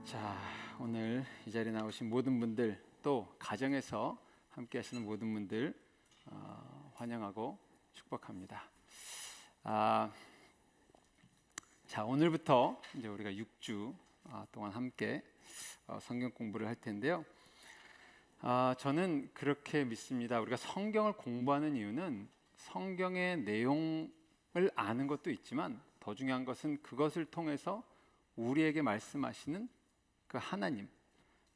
자, 오늘 이 자리에 나오신 모든 분들, 또 가정에서 함께 하시는 모든 분들 환영하고 축복합니다. 자, 오늘부터 이제 우리가 6주 동안 함께 성경 공부를 할 텐데요. 저는 그렇게 믿습니다. 우리가 성경을 공부하는 이유는 성경의 내용을 아는 것도 있지만 더 중요한 것은 그것을 통해서 우리에게 말씀하시는 그 하나님,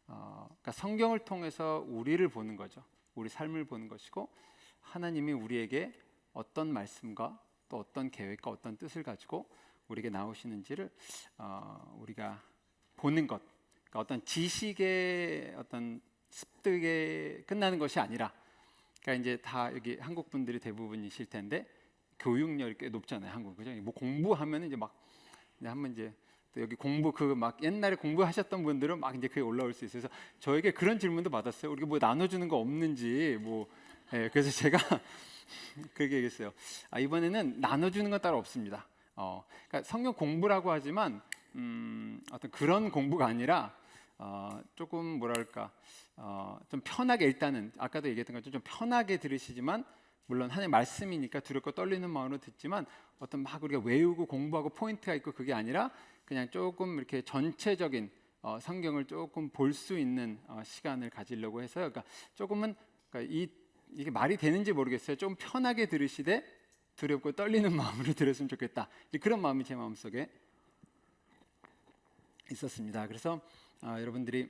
그러니까 성경을 통해서 우리를 보는 거죠. 우리 삶을 보는 것이고, 하나님이 우리에게 어떤 말씀과 또 어떤 계획과 어떤 뜻을 가지고 우리에게 나오시는지를 우리가 보는 것, 그러니까 어떤 지식의 어떤 습득에 끝나는 것이 아니라, 그러니까 이제 다 여기 한국 분들이 대부분이실 텐데 교육열이 꽤 높잖아요, 한국. 그죠? 뭐 공부하면 이제 막 한번 이제 또 여기 공부 막 옛날에 공부하셨던 분들은 막 이제 그게 올라올 수 있어서 저에게 그런 질문도 받았어요. 우리가 뭐 나눠주는 거 없는지 그래서 제가 그렇게 얘기했어요. 이번에는 나눠주는 건 따로 없습니다. 그러니까 성경 공부라고 하지만 어떤 그런 공부가 아니라 조금 뭐랄까 좀 편하게, 일단은 아까도 얘기했던 것처럼 좀 편하게 들으시지만, 물론 하나님의 말씀이니까 두렵고 떨리는 마음으로 듣지만 어떤 막 우리가 외우고 공부하고 포인트가 있고 그게 아니라 그냥 조금 이렇게 전체적인 성경을 조금 볼 수 있는 시간을 가지려고 해서요. 그러니까 조금은, 그러니까 이게 말이 되는지 모르겠어요. 좀 편하게 들으시되 두렵고 떨리는 마음으로 들었으면 좋겠다. 그런 마음이 제 마음속에 있었습니다. 그래서 여러분들이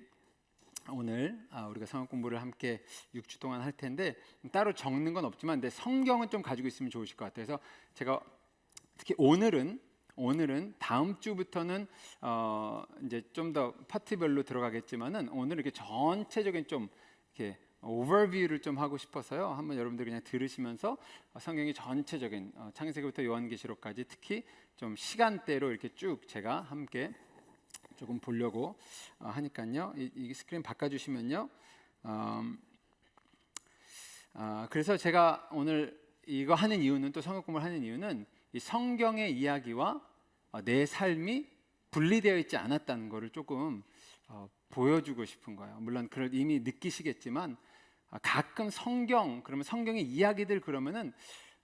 오늘 우리가 성경 공부를 함께 6주 동안 할 텐데 따로 적는 건 없지만 근데 성경은 좀 가지고 있으면 좋으실 것 같아요. 그래서 제가 특히 오늘은 다음 주부터는 이제 좀 더 파트별로 들어가겠지만은 오늘 이렇게 전체적인 좀 이렇게 오버뷰를 좀 하고 싶어서요. 한번 여러분들 그냥 들으시면서 성경의 전체적인 창세기부터 요한계시록까지 특히 좀 시간대로 이렇게 쭉 제가 함께 조금 보려고 하니까요. 이 스크린 바꿔주시면요. 그래서 제가 오늘 이거 하는 이유는, 또 성경 공부를 하는 이유는 이 성경의 이야기와 내 삶이 분리되어 있지 않았다는 것을 조금 보여주고 싶은 거예요. 물론 그걸 이미 느끼시겠지만 가끔 그러면 성경의 이야기들 그러면은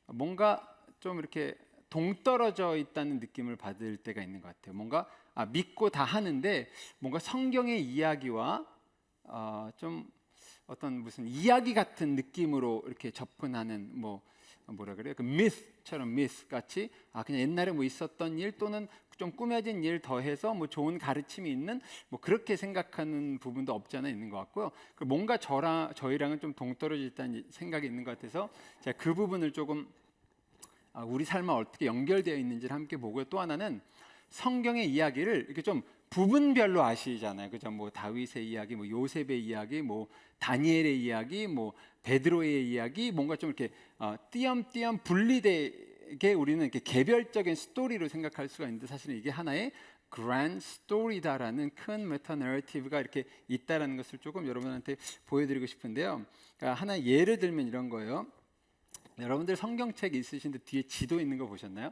뭔가 좀 이렇게 동떨어져 있다는 느낌을 받을 때가 있는 것 같아요. 뭔가 믿고 다 하는데 뭔가 성경의 이야기와 좀 어떤 무슨 이야기 같은 느낌으로 이렇게 접근하는 뭐라 그래요? 그 myth처럼 myth 같이 그냥 옛날에 뭐 있었던 일 또는 좀 꾸며진 일 더해서 뭐 좋은 가르침이 있는 뭐 그렇게 생각하는 부분도 없지 않아 있는 것 같고요. 뭔가 저희랑은 좀 동떨어져 있다는 생각이 있는 것 같아서 제가 그 부분을 조금 우리 삶과 어떻게 연결되어 있는지를 함께 보고요. 또 하나는 성경의 이야기를 이렇게 좀 부분별로 아시잖아요. 그죠? 뭐 다윗의 이야기, 뭐 요셉의 이야기, 뭐 다니엘의 이야기, 뭐 베드로의 이야기, 뭔가 좀 이렇게 띄엄띄엄 분리되게 우리는 이렇게 개별적인 스토리로 생각할 수가 있는데 사실은 이게 하나의 grand story다라는 큰 메타 내러티브가 이렇게 있다라는 것을 조금 여러분한테 보여드리고 싶은데요. 그러니까 하나 예를 들면 이런 거예요. 여러분들 성경책 있으신데 뒤에 지도 있는 거 보셨나요?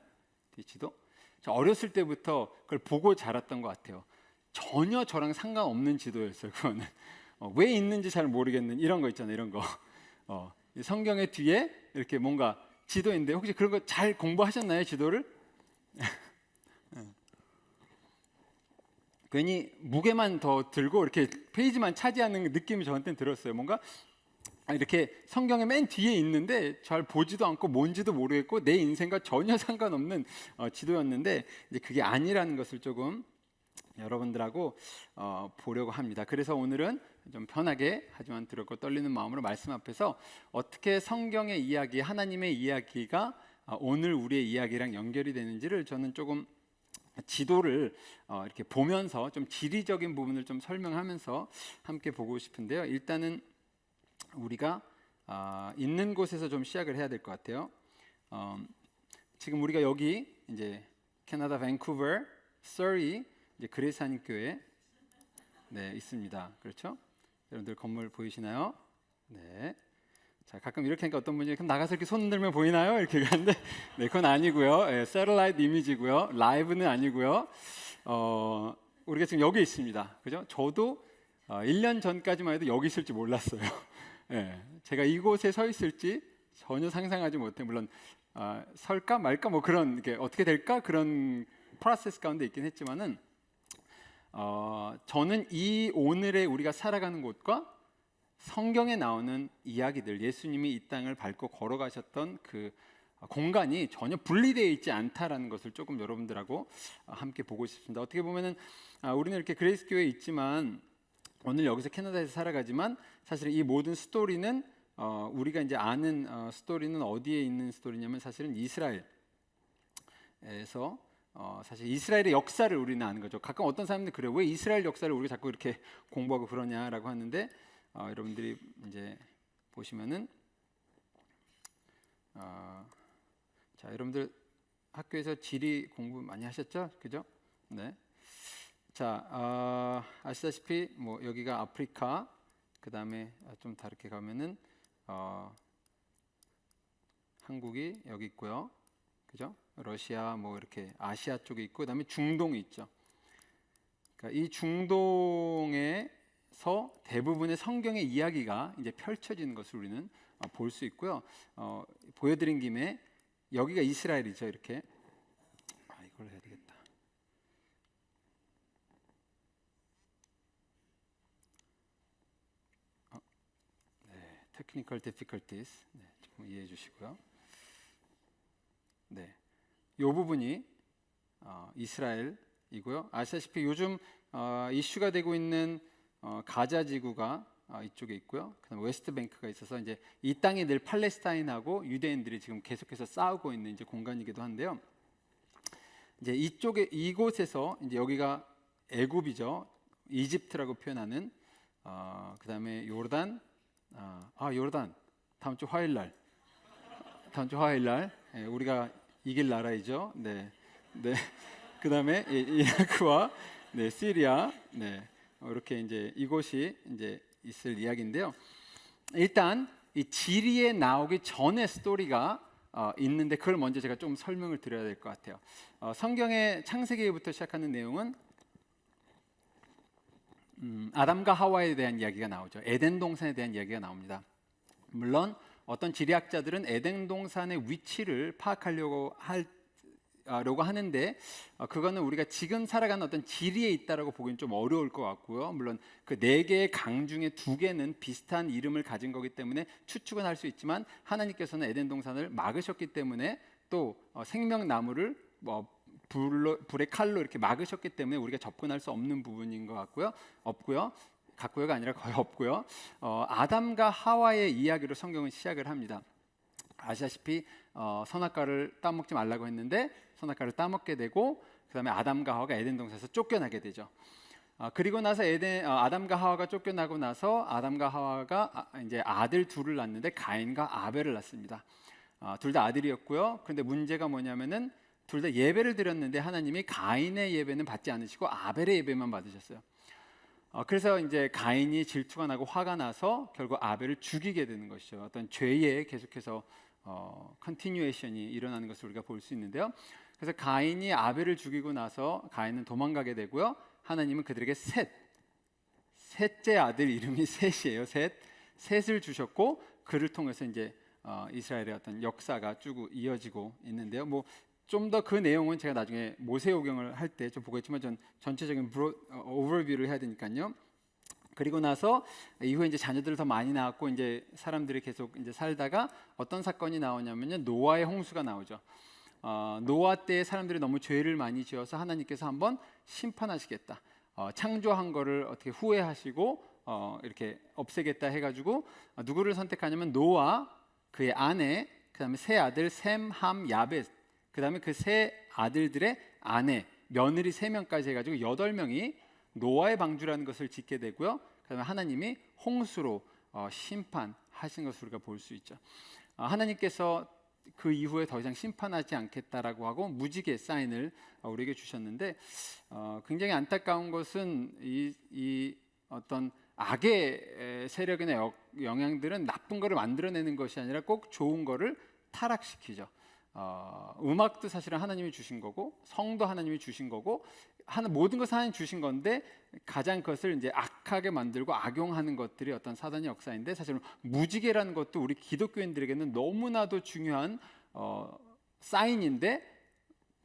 뒤에 지도? 저 어렸을 때부터 그걸 보고 자랐던 것 같아요. 전혀 저랑 상관없는 지도였어요. 그거는 왜 있는지 잘 모르겠는 이런 거 있잖아요. 이런 거 성경의 뒤에 이렇게 뭔가 지도인데 혹시 그런 거 잘 공부하셨나요? 지도를? 괜히 무게만 더 들고 이렇게 페이지만 차지하는 느낌이 저한테는 들었어요. 뭔가 이렇게 성경의 맨 뒤에 있는데 잘 보지도 않고 뭔지도 모르겠고 내 인생과 전혀 상관없는 지도였는데 이제 그게 아니라는 것을 조금 여러분들하고 보려고 합니다. 그래서 오늘은 좀 편하게 하지만 두렵고 떨리는 마음으로 말씀 앞에서 어떻게 성경의 이야기, 하나님의 이야기가 오늘 우리의 이야기랑 연결이 되는지를 저는 조금 지도를 이렇게 보면서 좀 지리적인 부분을 좀 설명하면서 함께 보고 싶은데요. 일단은 우리가 있는 곳에서 좀 시작을 해야 될 것 같아요. 지금 우리가 여기 이제 캐나다 밴쿠버, 서리 이제 그레이스 한인교회 있습니다. 그렇죠? 여러분들 건물 보이시나요? 네. 자, 가끔 이렇게 하니까 어떤 분이 그럼 나가서 이렇게 손 들면 보이나요? 이렇게 하는데 그건 아니고요. 세틀라이트 이미지고요. 라이브는 아니고요. 우리가 지금 여기 있습니다. 그죠? 저도 1년 전까지만 해도 여기 있을지 몰랐어요. 예, 제가 이곳에 서 있을지 전혀 상상하지 못해. 물론 설까 말까 뭐 그런 게 어떻게 될까 그런 프로세스 가운데 있긴 했지만은 저는 이 오늘의 우리가 살아가는 곳과 성경에 나오는 이야기들, 예수님이 이 땅을 밟고 걸어가셨던 그 공간이 전혀 분리되어 있지 않다라는 것을 조금 여러분들하고 함께 보고 싶습니다. 어떻게 보면은 우리는 이렇게 그레이스 교회에 있지만 오늘 여기서 캐나다에서 살아가지만 사실 이 모든 스토리는 우리가 이제 아는 스토리는 어디에 있는 스토리냐면 사실은 이스라엘에서 사실 이스라엘의 역사를 우리는 아는 거죠. 가끔 어떤 사람들이 그래요. 왜 이스라엘 역사를 우리가 자꾸 이렇게 공부하고 그러냐라고 하는데 여러분들이 이제 보시면은 자, 여러분들 학교에서 지리 공부 많이 하셨죠? 그죠? 네. 자, 아시다시피 뭐 여기가 아프리카, 그 다음에 좀 다르게 가면은 한국이 여기 있고요, 그죠? 러시아 뭐 이렇게 아시아 쪽에 있고, 그 다음에 중동이 있죠. 그러니까 이 중동에서 대부분의 성경의 이야기가 이제 펼쳐지는 것을 우리는 볼 수 있고요. 보여드린 김에 여기가 이스라엘이죠. 이렇게 이걸 해야 되겠다. Technical difficulties. 네, 조금 이해해 주시고요. 네, 이 부분이 이스라엘이고요. 아시다시피 요즘 이슈가 되고 있는 가자 지구가 이쪽에 있고요. 그다음에 웨스트 뱅크가 있어서 이제 이 땅이 늘 팔레스타인하고 유대인들이 지금 계속해서 싸우고 있는 이제 공간이기도 한데요. 이제 이곳에서 이제 여기가 애굽이죠. 이집트라고 표현하는 그다음에 요르단. 요르단 다음 주 화요일 날 우리가 이길 나라이죠. 네. 그다음에 이라크와 시리아 이렇게 이제 이곳이 이제 있을 이야기인데요. 일단 이 지리에 나오기 전에 스토리가 있는데 그걸 먼저 제가 좀 설명을 드려야 될 것 같아요. 성경의 창세기부터 시작하는 내용은 아담과 하와에 대한 이야기가 나오죠. 에덴 동산에 대한 이야기가 나옵니다. 물론 어떤 지리학자들은 에덴 동산의 위치를 파악하려고 하는데 그거는 우리가 지금 살아가는 어떤 지리에 있다라고 보기는 좀 어려울 것 같고요. 물론 그 4개의 강 중에 2개는 비슷한 이름을 가진 거기 때문에 추측은 할 수 있지만 하나님께서는 에덴 동산을 막으셨기 때문에 또 생명나무를 불의 칼로 이렇게 막으셨기 때문에 우리가 접근할 수 없는 부분인 것 같고요. 같고요가 아니라 거의 없고요. 아담과 하와의 이야기로 성경은 시작을 합니다. 아시다시피 선악과를 따먹지 말라고 했는데 선악과를 따먹게 되고 그다음에 아담과 하와가 에덴 동산에서 쫓겨나게 되죠. 그리고 나서 아담과 하와가 쫓겨나고 나서 아담과 하와가 이제 아들 둘을 낳는데 가인과 아벨을 낳습니다. 둘 다 아들이었고요. 그런데 문제가 뭐냐면은 둘 다 예배를 드렸는데 하나님이 가인의 예배는 받지 않으시고 아벨의 예배만 받으셨어요. 그래서 이제 가인이 질투가 나고 화가 나서 결국 아벨을 죽이게 되는 것이죠. 어떤 죄에 계속해서 컨티뉴에이션이 일어나는 것을 우리가 볼 수 있는데요. 그래서 가인이 아벨을 죽이고 나서 가인은 도망가게 되고요. 하나님은 그들에게 셋째 아들 이름이 셋이에요. 셋을 주셨고 그를 통해서 이제 이스라엘의 어떤 역사가 쭉 이어지고 있는데요. 뭐 좀 더 그 내용은 제가 나중에 모세오경을 할 때 좀 보겠지만 전 전체적인 오버뷰를 해야 되니까요. 그리고 나서 이후에 이제 자녀들을 더 많이 낳았고 이제 사람들이 계속 이제 살다가 어떤 사건이 나오냐면요. 노아의 홍수가 나오죠. 노아 때 사람들이 너무 죄를 많이 지어서 하나님께서 한번 심판하시겠다. 창조한 거를 어떻게 후회하시고 이렇게 없애겠다 해가지고 누구를 선택하냐면 노아, 그의 아내, 그다음에 세 아들 셈, 함, 야벳, 그다음에 그 세 아들들의 아내, 며느리 3명까지 해가지고 8명이 노아의 방주라는 것을 짓게 되고요. 그다음에 하나님이 홍수로 심판하신 것을 우리가 볼 수 있죠. 하나님께서 그 이후에 더 이상 심판하지 않겠다라고 하고 무지개 사인을 우리에게 주셨는데 굉장히 안타까운 것은 이 어떤 악의 세력이나 영향들은 나쁜 거를 만들어내는 것이 아니라 꼭 좋은 거를 타락시키죠. 음악도 사실은 하나님이 주신 거고, 성도 하나님이 주신 거고, 모든 것을 하나님 주신 건데 가장 그것을 이제 악하게 만들고 악용하는 것들이 어떤 사단의 역사인데, 사실은 무지개라는 것도 우리 기독교인들에게는 너무나도 중요한 사인인데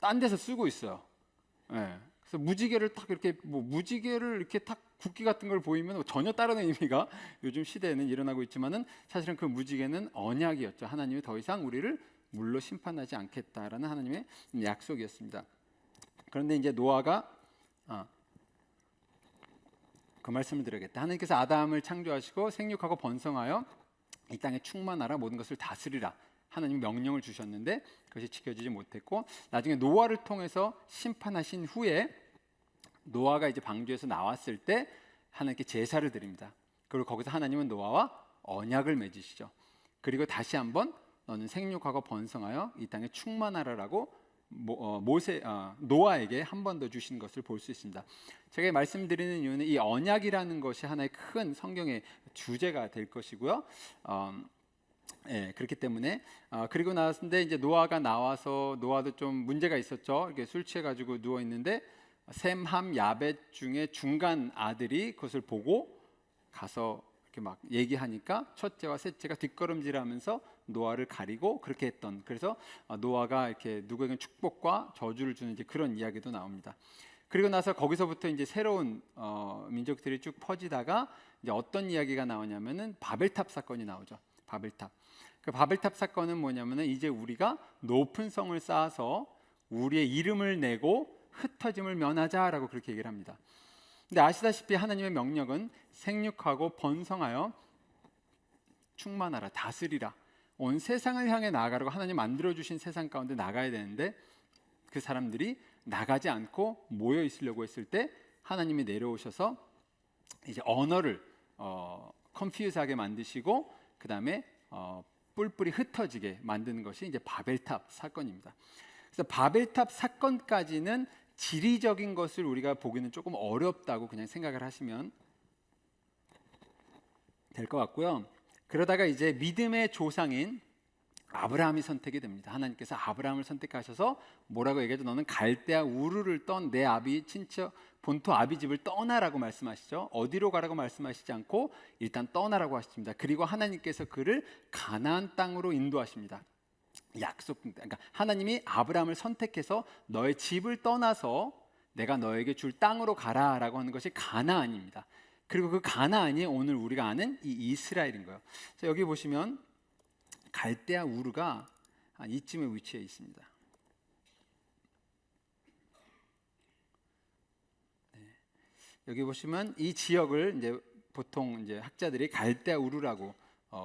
딴 데서 쓰고 있어요. 예. 그래서 무지개를 탁 이렇게 무지개를 이렇게 탁 국기 같은 걸 보이면 전혀 다른 의미가 요즘 시대에는 일어나고 있지만은, 사실은 그 무지개는 언약이었죠. 하나님이 더 이상 우리를 물로 심판하지 않겠다라는 하나님의 약속이었습니다. 그런데 이제 노아가 그 말씀을 드려야겠다. 하나님께서 아담을 창조하시고 생육하고 번성하여 이 땅에 충만하라, 모든 것을 다스리라, 하나님 명령을 주셨는데 그것이 지켜지지 못했고, 나중에 노아를 통해서 심판하신 후에 노아가 이제 방주에서 나왔을 때 하나님께 제사를 드립니다. 그리고 거기서 하나님은 노아와 언약을 맺으시죠. 그리고 다시 한번 너는 생육하고 번성하여 이 땅에 충만하라라고 노아에게 한 번 더 주신 것을 볼 수 있습니다. 제가 말씀드리는 이유는 이 언약이라는 것이 하나의 큰 성경의 주제가 될 것이고요. 그렇기 때문에 그리고 나왔는데 이제 노아가 나와서, 노아도 좀 문제가 있었죠. 이렇게 술 취해가지고 누워 있는데 셈, 함, 야벳 중에 중간 아들이 그것을 보고 가서 이렇게 막 얘기하니까 첫째와 셋째가 뒷걸음질하면서 노아를 가리고 그렇게 했던, 그래서 노아가 이렇게 누구에게 축복과 저주를 주는 이제 그런 이야기도 나옵니다. 그리고 나서 거기서부터 이제 새로운 민족들이 쭉 퍼지다가 이제 어떤 이야기가 나오냐면은 바벨탑 사건이 나오죠. 바벨탑. 그 바벨탑 사건은 뭐냐면은 이제 우리가 높은 성을 쌓아서 우리의 이름을 내고 흩어짐을 면하자라고 그렇게 얘기를 합니다. 근데 아시다시피 하나님의 명령은 생육하고 번성하여 충만하라, 다스리라, 온 세상을 향해 나아가라고 하나님 만들어주신 세상 가운데 나가야 되는데, 그 사람들이 나가지 않고 모여 있으려고 했을 때 하나님이 내려오셔서 이제 언어를 컨퓨즈하게 만드시고 그 다음에 뿔뿔이 흩어지게 만드는 것이 이제 바벨탑 사건입니다. 그래서 바벨탑 사건까지는 지리적인 것을 우리가 보기는 조금 어렵다고 그냥 생각을 하시면 될 것 같고요. 그러다가 이제 믿음의 조상인 아브라함이 선택이 됩니다. 하나님께서 아브라함을 선택하셔서 뭐라고 얘기하죠? 너는 갈대아 우르를 내 아비 친척 본토 아비 집을 떠나라고 말씀하시죠. 어디로 가라고 말씀하시지 않고 일단 떠나라고 하십니다. 그리고 하나님께서 그를 가나안 땅으로 인도하십니다. 그러니까 하나님이 아브라함을 선택해서 너의 집을 떠나서 내가 너에게 줄 땅으로 가라라고 하는 것이 가나안입니다. 그리고 그 가나안이 오늘 우리가 아는 이 이스라엘인 거예요. 자, 여기 보시면 갈대아 우르가 이쯤에 위치해 있습니다. 여기 보시면 이 지역을 이제 보통 이제 학자들이 갈대아 우르라고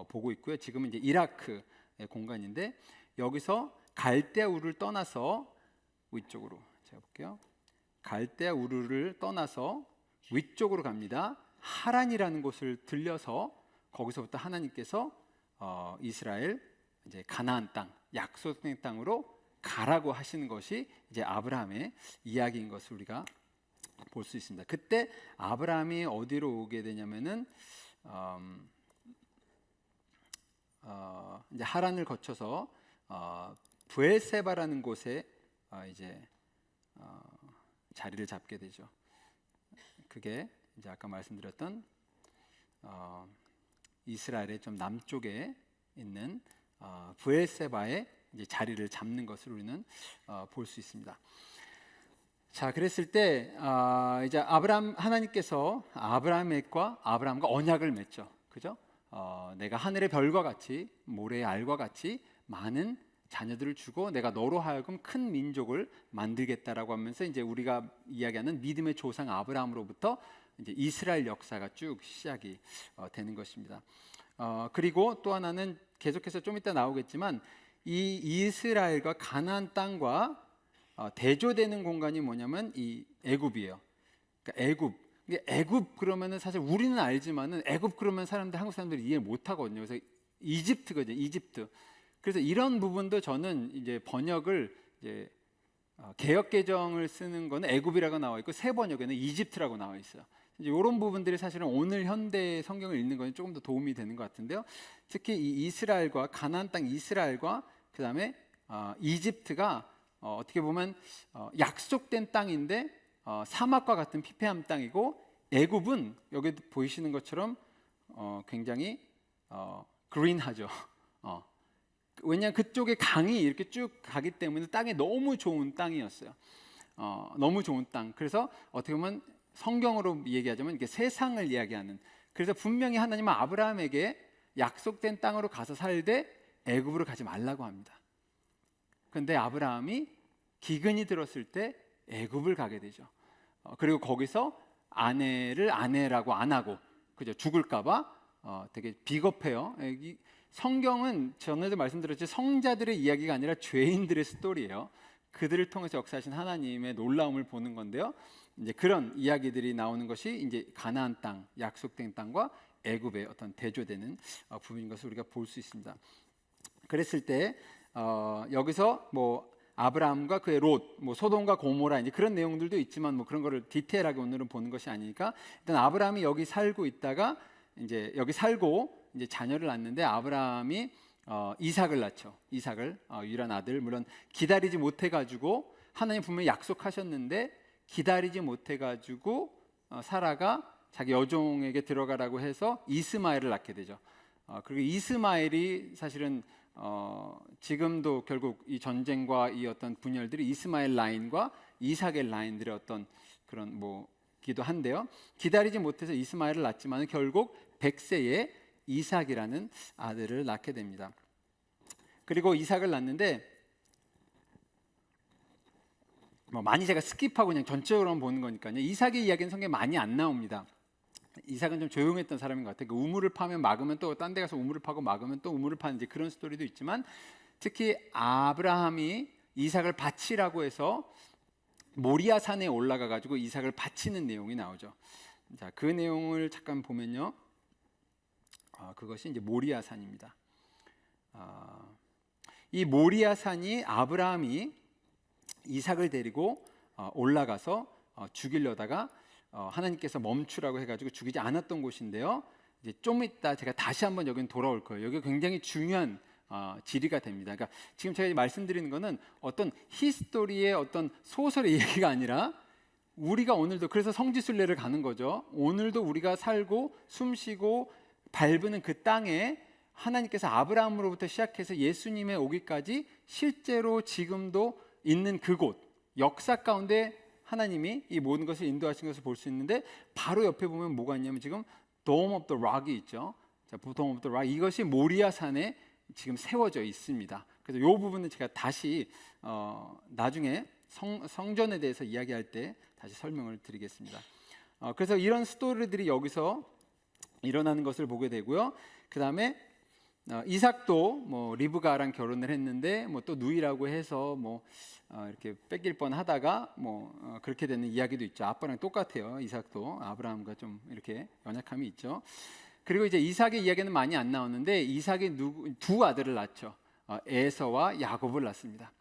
보고 있고요. 지금은 이제 이라크의 공간인데, 여기서 갈대아 우르를 떠나서 위쪽으로, 제가 볼게요. 갈대아 우르를 떠나서 위쪽으로 갑니다. 하란이라는 곳을 들려서 거기서부터 하나님께서 이스라엘 이제 가나안 땅, 약속의 땅으로 가라고 하시는 것이 이제 아브라함의 이야기인 것을 우리가 볼 수 있습니다. 그때 아브라함이 어디로 오게 되냐면은 이제 하란을 거쳐서 브엘세바라는 곳에 이제 자리를 잡게 되죠. 그게 이제 아까 말씀드렸던 이스라엘의 좀 남쪽에 있는 브엘세바에 이제 자리를 잡는 것을 우리는 볼 수 있습니다. 자, 그랬을 때 이제 하나님께서 아브라함과 언약을 맺죠. 그죠? 내가 하늘의 별과 같이 모래의 알과 같이 많은 자녀들을 주고 내가 너로 하여금 큰 민족을 만들겠다라고 하면서 이제 우리가 이야기하는 믿음의 조상 아브라함으로부터 이제 이스라엘 역사가 쭉 시작이 되는 것입니다. 그리고 또 하나는 계속해서 좀 이따 나오겠지만 이 이스라엘과 가나안 땅과 대조되는 공간이 뭐냐면 이 애굽이에요. 그러니까 애굽 그러면은 사실 우리는 알지만은 애굽 그러면 한국 사람들이 이해 못 하거든요. 그래서 이집트거든요. 이집트. 그래서 이런 부분도 저는 이제 번역을 이제 개역 개정을 쓰는 거는 애굽이라고 나와 있고 새 번역에는 이집트라고 나와 있어요. 이제 이런 부분들이 사실은 오늘 현대 성경을 읽는 거는 조금 더 도움이 되는 것 같은데요. 특히 이 이스라엘과 가나안 땅 이스라엘과 그 다음에 이집트가 어떻게 보면 약속된 땅인데 사막과 같은 피폐한 땅이고, 애굽은 여기 보이시는 것처럼 굉장히 그린하죠. 왜냐하면 그쪽에 강이 이렇게 쭉 가기 때문에 땅이 너무 좋은 땅이었어요. 너무 좋은 땅. 그래서 어떻게 보면 성경으로 얘기하자면 이게 세상을 이야기하는. 그래서 분명히 하나님은 아브라함에게 약속된 땅으로 가서 살되 애굽으로 가지 말라고 합니다. 그런데 아브라함이 기근이 들었을 때 애굽을 가게 되죠. 그리고 거기서 아내를 아내라고 안 하고, 그죠? 죽을까봐 되게 비겁해요. 성경은 전에도 말씀드렸지, 성자들의 이야기가 아니라 죄인들의 스토리예요. 그들을 통해서 역사하신 하나님의 놀라움을 보는 건데요. 이제 그런 이야기들이 나오는 것이 이제 가나안 땅, 약속된 땅과 애굽의 어떤 대조되는 부분인 것을 우리가 볼 수 있습니다. 그랬을 때 여기서 뭐 아브라함과 그의 롯, 뭐 소돔과 고모라, 이제 그런 내용들도 있지만 뭐 그런 거를 디테일하게 오늘은 보는 것이 아니니까, 일단 아브라함이 여기 살고 있다가 이제 여기 살고 이제 자녀를 낳는데, 아브라함이 이삭을 낳죠. 이삭을 유일한 아들. 물론 기다리지 못해 가지고, 하나님 분명히 약속하셨는데 기다리지 못해 가지고 사라가 자기 여종에게 들어가라고 해서 이스마엘을 낳게 되죠. 그리고 이스마엘이 사실은 지금도 결국 이 전쟁과 이 어떤 분열들이 이스마엘 라인과 이삭의 라인들의 어떤 그런 뭐기도 한데요. 기다리지 못해서 이스마엘을 낳지만 결국 100세에 이삭이라는 아들을 낳게 됩니다. 그리고 이삭을 낳는데 많이 제가 스킵하고 그냥 전체적으로만 보는 거니까요. 이삭의 이야기는 성경에 많이 안 나옵니다. 이삭은 좀 조용했던 사람인 것 같아요. 그 우물을 파면 막으면 또 딴 데 가서 우물을 파고 막으면 또 우물을 파는 그런 스토리도 있지만, 특히 아브라함이 이삭을 바치라고 해서 모리아 산에 올라가 가지고 이삭을 바치는 내용이 나오죠. 자, 그 내용을 잠깐 보면요. 그것이 이제 모리아 산입니다. 이 모리아 산이 아브라함이 이삭을 데리고 올라가서 죽이려다가 하나님께서 멈추라고 해가지고 죽이지 않았던 곳인데요. 이제 좀 이따 제가 다시 한번 여기는 돌아올 거예요. 여기가 굉장히 중요한 지리가 됩니다. 그러니까 지금 제가 말씀드리는 것은 어떤 히스토리의 어떤 소설의 얘기가 아니라, 우리가 오늘도, 그래서 성지순례를 가는 거죠. 오늘도 우리가 살고 숨쉬고 밟는 그 땅에 하나님께서 아브라함으로부터 시작해서 예수님의 오기까지 실제로 지금도 있는 그곳, 역사 가운데 하나님이 이 모든 것을 인도하신 것을 볼 수 있는데, 바로 옆에 보면 뭐가 있냐면 지금 Dome of the Rock이 있죠. 자, Dome of the Rock, 이것이 모리아 산에 지금 세워져 있습니다. 그래서 이 부분은 제가 다시 나중에 성전에 대해서 이야기할 때 다시 설명을 드리겠습니다. 그래서 이런 스토리들이 여기서 일어나는 것을 보게 되고요. 그 다음에 이삭도 뭐 리브가랑 결혼을 했는데 뭐 또 누이라고 해서 뭐 이렇게 뺏길 뻔하다가 뭐 그렇게 되는 이야기도 있죠. 아빠랑 똑같아요. 이삭도 아브라함과 좀 이렇게 연약함이 있죠. 그리고 이제 이삭의 이야기는 많이 안 나오는데, 이삭이 두 아들을 낳죠. 에서와 야곱을 낳습니다.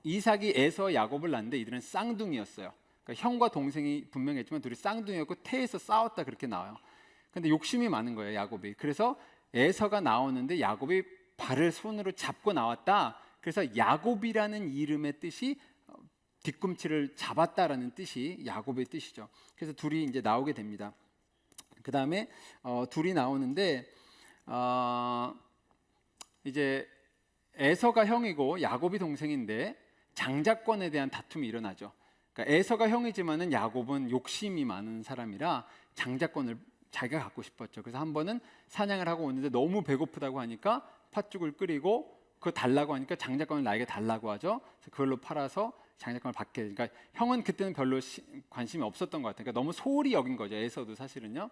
이삭이 에서 야곱을 낳는데 이들은 쌍둥이였어요. 그러니까 형과 동생이 분명했지만 둘이 쌍둥이였고 태에서 싸웠다, 그렇게 나와요. 근데 욕심이 많은 거예요, 야곱이. 그래서 에서가 나오는데 야곱이 발을 손으로 잡고 나왔다. 그래서 야곱이라는 이름의 뜻이 뒤꿈치를 잡았다라는 뜻이 야곱의 뜻이죠. 그래서 둘이 이제 나오게 됩니다. 그 다음에 둘이 나오는데 이제 에서가 형이고 야곱이 동생인데 장자권에 대한 다툼이 일어나죠. 그러니까 에서가 형이지만은 야곱은 욕심이 많은 사람이라 장자권을 자기가 갖고 싶었죠. 그래서 한 번은 사냥을 하고 오는데 너무 배고프다고 하니까 팥죽을 끓이고 그거 달라고 하니까 장자권을 나에게 달라고 하죠. 그래서 그걸로 팔아서 장자권을 받게 되니까, 형은 그때는 별로 관심이 없었던 것 같아요. 그러니까 너무 소홀히 여긴 거죠, 에서도 사실은요.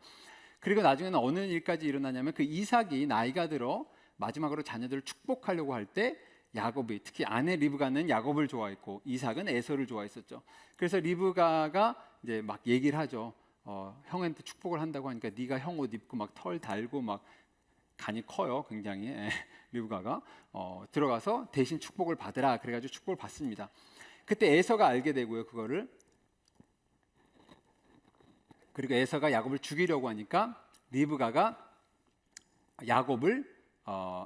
그리고 나중에는 어느 일까지 일어나냐면, 그 이삭이 나이가 들어 마지막으로 자녀들을 축복하려고 할 때 야곱이, 특히 아내 리브가는 야곱을 좋아했고 이삭은 에서를 좋아했었죠. 그래서 리브가가 이제 막 얘기를 하죠. 형한테 축복을 한다고 하니까 네가 형 옷 입고 막 털 달고 막 간이 커요, 굉장히. 리브가가 들어가서 대신 축복을 받으라, 그래가지고 축복을 받습니다. 그때 에서가 알게 되고요, 그거를. 그리고 에서가 야곱을 죽이려고 하니까 리브가가 야곱을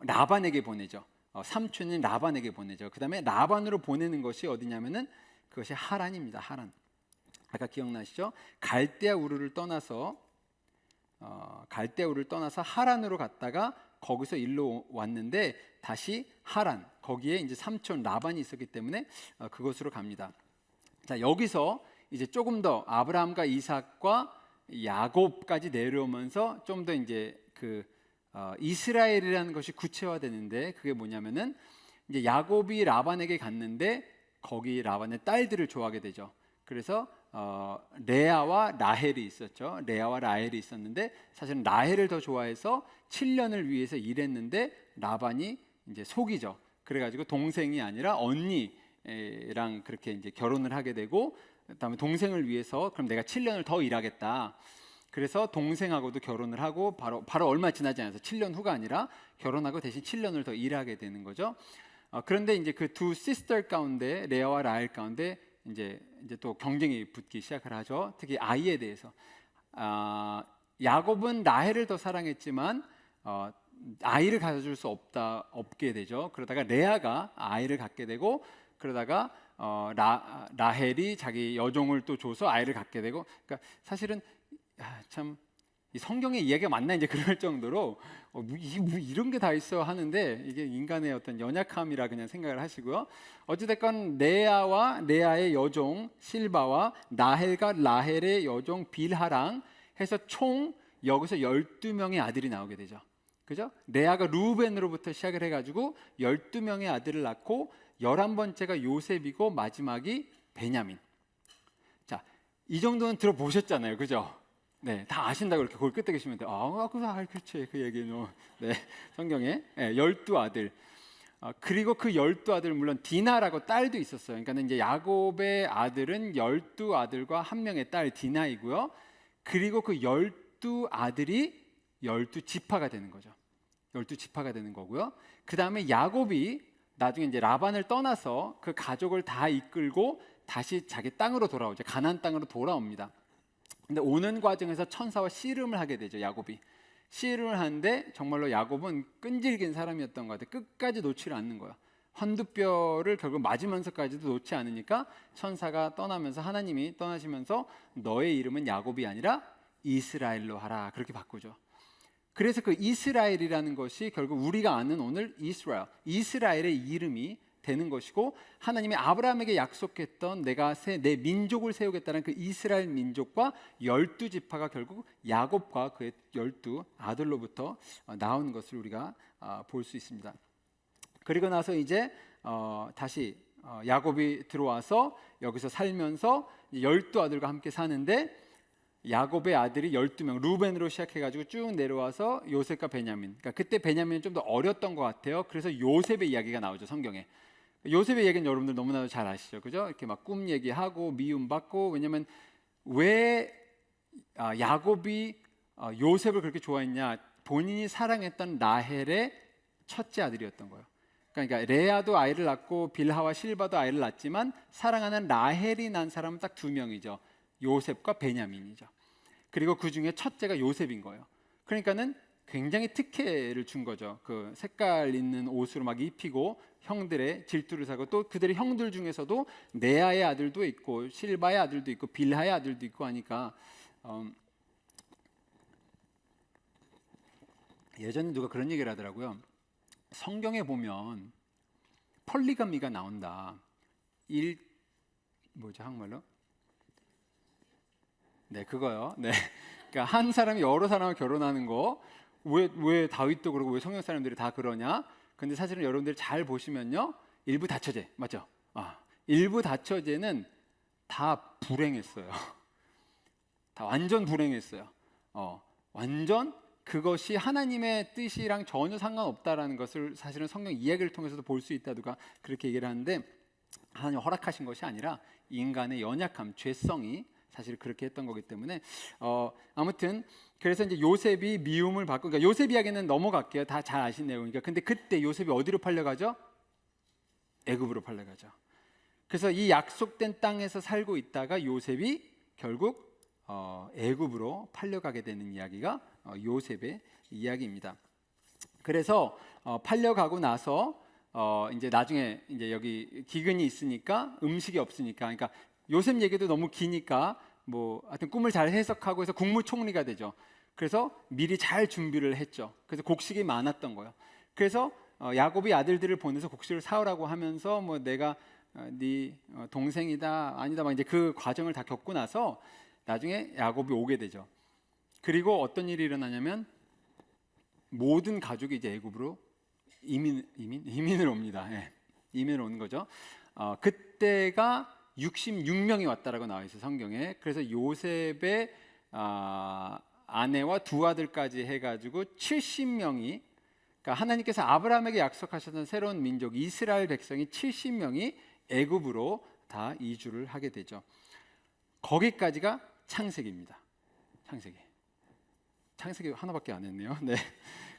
라반에게 보내죠. 삼촌인 라반에게 보내죠. 그 다음에 라반으로 보내는 것이 어디냐면은 그것이 하란입니다. 하란. 아까 기억나시죠? 갈대아 우르를 떠나서 하란으로 갔다가 거기서 일로 왔는데 다시 하란, 거기에 이제 삼촌 라반이 있었기 때문에 그곳으로 갑니다. 자, 여기서 이제 조금 더 아브라함과 이삭과 야곱까지 내려오면서 좀 더 이제 이스라엘이라는 것이 구체화되는데, 그게 뭐냐면은 이제 야곱이 라반에게 갔는데 거기 라반의 딸들을 좋아하게 되죠. 그래서 레아와 라헬이 있었죠. 레아와 라헬이 있었는데 사실은 라헬을 더 좋아해서 7년을 위해서 일했는데 라반이 이제 속이죠. 그래가지고 동생이 아니라 언니랑 그렇게 이제 결혼을 하게 되고, 그다음에 동생을 위해서 그럼 내가 7년을 더 일하겠다. 그래서 동생하고도 결혼을 하고 바로 얼마 지나지 않아서 7년 후가 아니라 결혼하고 대신 7년을 더 일하게 되는 거죠. 그런데 이제 그 두 시스터 가운데, 레아와 라헬 가운데 이제 또 경쟁이 붙기 시작을 하죠. 특히 아이에 대해서. 야곱은 라헬을 더 사랑했지만 아이를 가져줄 수 없게 되죠. 그러다가 레아가 아이를 갖게 되고, 그러다가 라헬이 자기 여종을 또 줘서 아이를 갖게 되고, 그러니까 사실은 참 이 성경의 이야기가 맞나 이제 그럴 정도로 이런 게 다 있어 하는데, 이게 인간의 어떤 연약함이라 그냥 생각을 하시고요. 어찌됐건 레아의 여종 실바와 라헬과 라헬의 여종 빌하랑 해서 총 여기서 12명의 아들이 나오게 되죠. 그죠? 레아가 루벤으로부터 시작을 해가지고 12명의 아들을 낳고 11번째가 요셉이고 마지막이 베냐민. 자, 이 정도는 들어보셨잖아요. 그죠? 네, 다 아신다고 이렇게 골 끝에 계시면 돼요. 그렇지, 그 얘기는. 네, 성경에 12아들. 그리고 그 12아들, 물론 디나라고 딸도 있었어요. 그러니까 이제 야곱의 아들은 12아들과 한 명의 딸 디나이고요. 그리고 그 12아들이 12지파가 되는 거죠. 12지파가 되는 거고요. 그 다음에 야곱이 나중에 이제 라반을 떠나서 그 가족을 다 이끌고 다시 자기 땅으로 돌아오죠. 가나안 땅으로 돌아옵니다. 근데 오는 과정에서 천사와 씨름을 하게 되죠. 야곱이 씨름을 하는데 정말로 야곱은 끈질긴 사람이었던 것 같아요. 끝까지 놓지를 않는 거예요. 환두뼈를 결국 맞으면서까지도 놓지 않으니까 천사가 떠나면서, 하나님이 떠나시면서 너의 이름은 야곱이 아니라 이스라엘로 하라, 그렇게 바꾸죠. 그래서 그 이스라엘이라는 것이 결국 우리가 아는 오늘 이스라엘의 이름이 되는 것이고, 하나님이 아브라함에게 약속했던 내가 내 민족을 세우겠다는 그 이스라엘 민족과 12지파가 결국 야곱과 그의 12아들로부터 나오는 것을 우리가 볼 수 있습니다. 그리고 나서 이제 다시 야곱이 들어와서 여기서 살면서 12아들과 함께 사는데, 야곱의 아들이 12명, 루벤으로 시작해가지고 쭉 내려와서 요셉과 베냐민. 그러니까 그때 베냐민은 좀 더 어렸던 것 같아요. 그래서 요셉의 이야기가 나오죠, 성경에. 요셉의 얘기는 여러분들 너무나도 잘 아시죠, 그죠? 이렇게 막 꿈 얘기하고 미움받고. 왜냐하면 왜 야곱이 요셉을 그렇게 좋아했냐? 본인이 사랑했던 라헬의 첫째 아들이었던 거예요. 그러니까 레아도 아이를 낳고 빌하와 실바도 아이를 낳았지만 사랑하는 라헬이 난 사람은 딱 2명이죠. 요셉과 베냐민이죠. 그리고 그 중에 첫째가 요셉인 거예요. 그러니까는 굉장히 특혜를 준 거죠. 그 색깔 있는 옷으로 막 입히고 형들의 질투를 사고, 또 그들의 형들 중에서도 네아의 아들도 있고 실바의 아들도 있고 빌하의 아들도 있고 하니까 예전에 누가 그런 얘기를 하더라고요. 성경에 보면 폴리가미가 나온다. 뭐죠 한국말로? 네, 그거요. 네, 그러니까 한 사람이 여러 사람을 결혼하는 거, 왜 다윗도 그러고 왜 성경 사람들이 다 그러냐? 근데 사실은 여러분들이 잘 보시면요, 일부 다처제 맞죠? 일부 다처제는 다 불행했어요. 다 완전 불행했어요. 완전 그것이 하나님의 뜻이랑 전혀 상관없다라는 것을 사실은 성경 이야기를 통해서도 볼 수 있다. 누가 그렇게 얘기를 하는데, 하나님 허락하신 것이 아니라 인간의 연약함, 죄성이 사실 그렇게 했던 거기 때문에 아무튼 그래서 이제 요셉이 미움을 받고, 그러니까 요셉 이야기는 넘어갈게요. 다 잘 아신 내용이니까. 근데 그때 요셉이 어디로 팔려가죠? 애굽으로 팔려가죠. 그래서 이 약속된 땅에서 살고 있다가 요셉이 결국 애굽으로 팔려가게 되는 이야기가 요셉의 이야기입니다. 그래서 팔려가고 나서 이제 나중에 이제 여기 기근이 있으니까 음식이 없으니까, 그러니까 요셉 얘기도 너무 기니까 뭐 하여튼 꿈을 잘 해석하고 해서 국무총리가 되죠. 그래서 미리 잘 준비를 했죠. 그래서 곡식이 많았던 거예요. 그래서 야곱이 아들들을 보내서 곡식을 사오라고 하면서 뭐 내가 네 동생이다 아니다 막 이제 그 과정을 다 겪고 나서 나중에 야곱이 오게 되죠. 그리고 어떤 일이 일어나냐면 모든 가족이 이제 애굽으로 이민을 옵니다. 예. 이민을 오는 거죠. 그때가 66명이 왔다라고 나와 있어요, 성경에. 그래서 요셉의 아내와 두 아들까지 해가지고 70명이, 그러니까 하나님께서 아브라함에게 약속하셨던 새로운 민족 이스라엘 백성이 70명이 애굽으로 다 이주를 하게 되죠. 거기까지가 창세기입니다. 창세기 하나밖에 안 했네요. 네.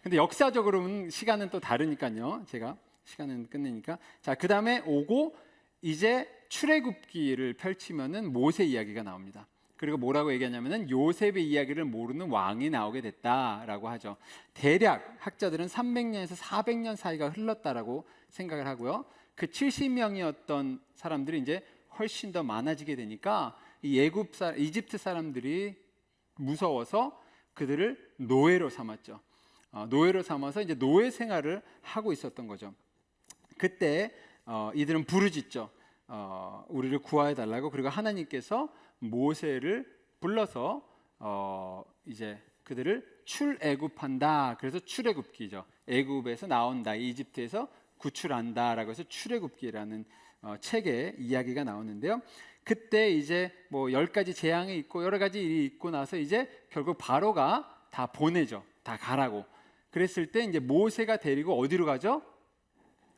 근데 역사적으로는 시간은 또 다르니까요. 제가 시간은 끝내니까. 자, 그 다음에 오고 이제 출애굽기를 펼치면은 모세 이야기가 나옵니다. 그리고 뭐라고 얘기하냐면은 요셉의 이야기를 모르는 왕이 나오게 됐다라고 하죠. 대략 학자들은 300년에서 400년 사이가 흘렀다라고 생각을 하고요. 그 70명이었던 사람들이 이제 훨씬 더 많아지게 되니까 이 이집트 사람들이 무서워서 그들을 노예로 삼았죠. 노예로 삼아서 이제 노예 생활을 하고 있었던 거죠. 그때 이들은 부르짖죠. 우리를 구하여 달라고. 그리고 하나님께서 모세를 불러서 이제 그들을 출애굽한다. 그래서 출애굽기죠. 애굽에서 나온다. 이집트에서 구출한다라고 해서 출애굽기라는 책에 이야기가 나오는데요. 그때 이제 뭐 10가지 재앙이 있고 여러 가지 일이 있고 나서 이제 결국 바로가 다 보내죠. 다 가라고. 그랬을 때 이제 모세가 데리고 어디로 가죠?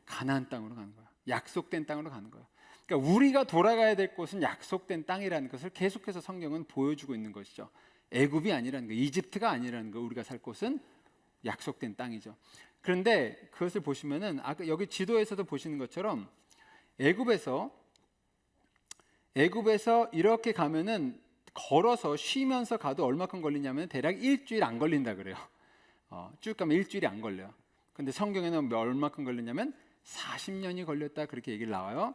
가나안 땅으로 가는 거야. 약속된 땅으로 가는 거야. 그러니까 우리가 돌아가야 될 곳은 약속된 땅이라는 것을 계속해서 성경은 보여주고 있는 것이죠. 애굽이 아니라는 거, 이집트가 아니라는 거, 우리가 살 곳은 약속된 땅이죠. 그런데 그것을 보시면은 아까 여기 지도에서도 보시는 것처럼 애굽에서 이렇게 가면은 걸어서 쉬면서 가도 얼마큼 걸리냐면 대략 일주일 안 걸린다 그래요. 쭉 가면 일주일이 안 걸려요. 근데 성경에는 얼마큼 걸리냐면 40년이 걸렸다 그렇게 얘기를 나와요.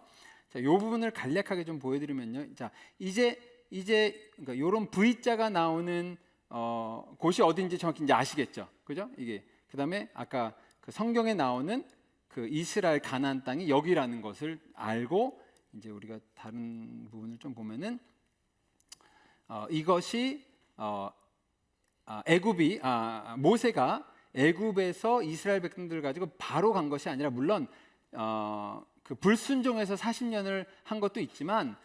자, 이 부분을 간략하게 좀 보여드리면요. 자, 이제 그러니까 이런 V자가 나오는 곳이 어딘지 정확히 이제 아시겠죠, 그죠? 이게 그다음에 아까 그 성경에 나오는 그 이스라엘 가나안 땅이 여기라는 것을 알고 이제 우리가 다른 부분을 좀 보면은 이것이 애굽이 모세가 애굽에서 이스라엘 백성들을 가지고 바로 간 것이 아니라 물론 그 불순종해서 40년을 한 것도 있지만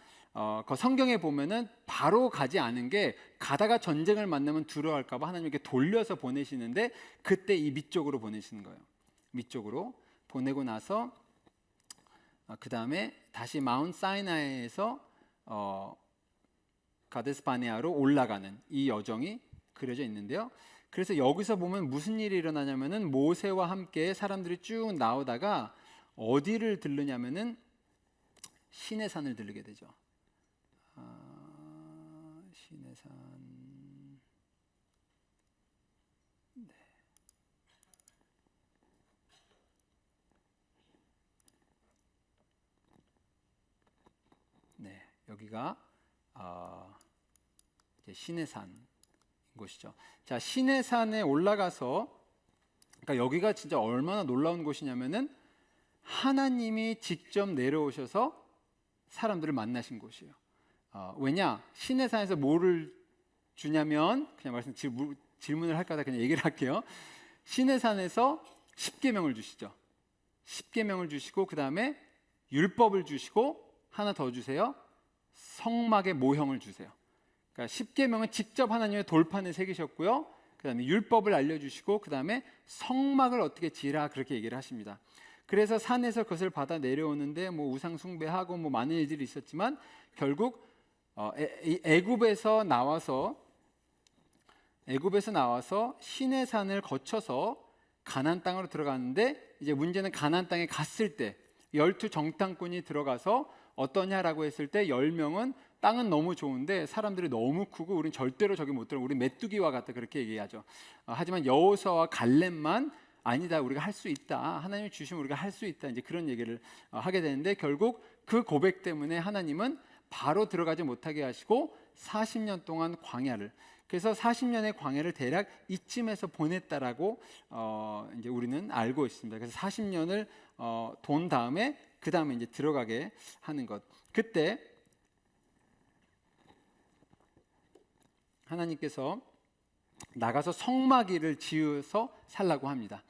그 성경에 보면은 바로 가지 않은 게 가다가 전쟁을 만나면 두려워할까 봐 하나님 이렇게 돌려서 보내시는데 그때 이 밑쪽으로 보내시는 거예요. 밑쪽으로 보내고 나서 그 다음에 다시 마운트 사이나이에서 가데스 바네아로 올라가는 이 여정이 그려져 있는데요. 그래서 여기서 보면 무슨 일이 일어나냐면은 모세와 함께 사람들이 쭉 나오다가 어디를 들르냐면은 시내산을 들르게 되죠. 시내산. 네. 네, 여기가 이제 시내산 곳이죠. 자, 시내산에 올라가서, 그러니까 여기가 진짜 얼마나 놀라운 곳이냐면은 하나님이 직접 내려오셔서 사람들을 만나신 곳이에요. 왜냐? 시내산에서 뭐를 주냐면 그냥 질문을 할까 봐 그냥 얘기를 할게요. 시내산에서 10계명을 주시죠. 10계명을 주시고 그 다음에 율법을 주시고 하나 더 주세요. 성막의 모형을 주세요. 그러니까 10계명은 직접 하나님의 돌판에 새기셨고요. 그 다음에 율법을 알려주시고 그 다음에 성막을 어떻게 지으라 그렇게 얘기를 하십니다. 그래서 산에서 그것을 받아 내려오는데 뭐 우상 숭배하고 뭐 많은 일들이 있었지만 결국 애굽에서 나와서 시내산을 거쳐서 가나안 땅으로 들어갔는데 이제 문제는 가나안 땅에 갔을 때 12 정탐꾼이 들어가서 어떠냐라고 했을 때 10명은 땅은 너무 좋은데 사람들이 너무 크고 우린 절대로 저기 못 들어. 우리 메뚜기와 같다 그렇게 얘기하죠. 하지만 여호수아와 갈렙만 아니다, 우리가 할 수 있다, 하나님이 주시면 우리가 할 수 있다, 이제 그런 얘기를 하게 되는데, 결국 그 고백 때문에 하나님은 바로 들어가지 못하게 하시고 40년 동안 광야를, 그래서 40년의 광야를 대략 이쯤에서 보냈다라고 이제 우리는 알고 있습니다. 그래서 40년을 돈 다음에 그 다음에 이제 들어가게 하는 것. 그때 하나님께서 나가서 성막일을 지어서 살라고 합니다.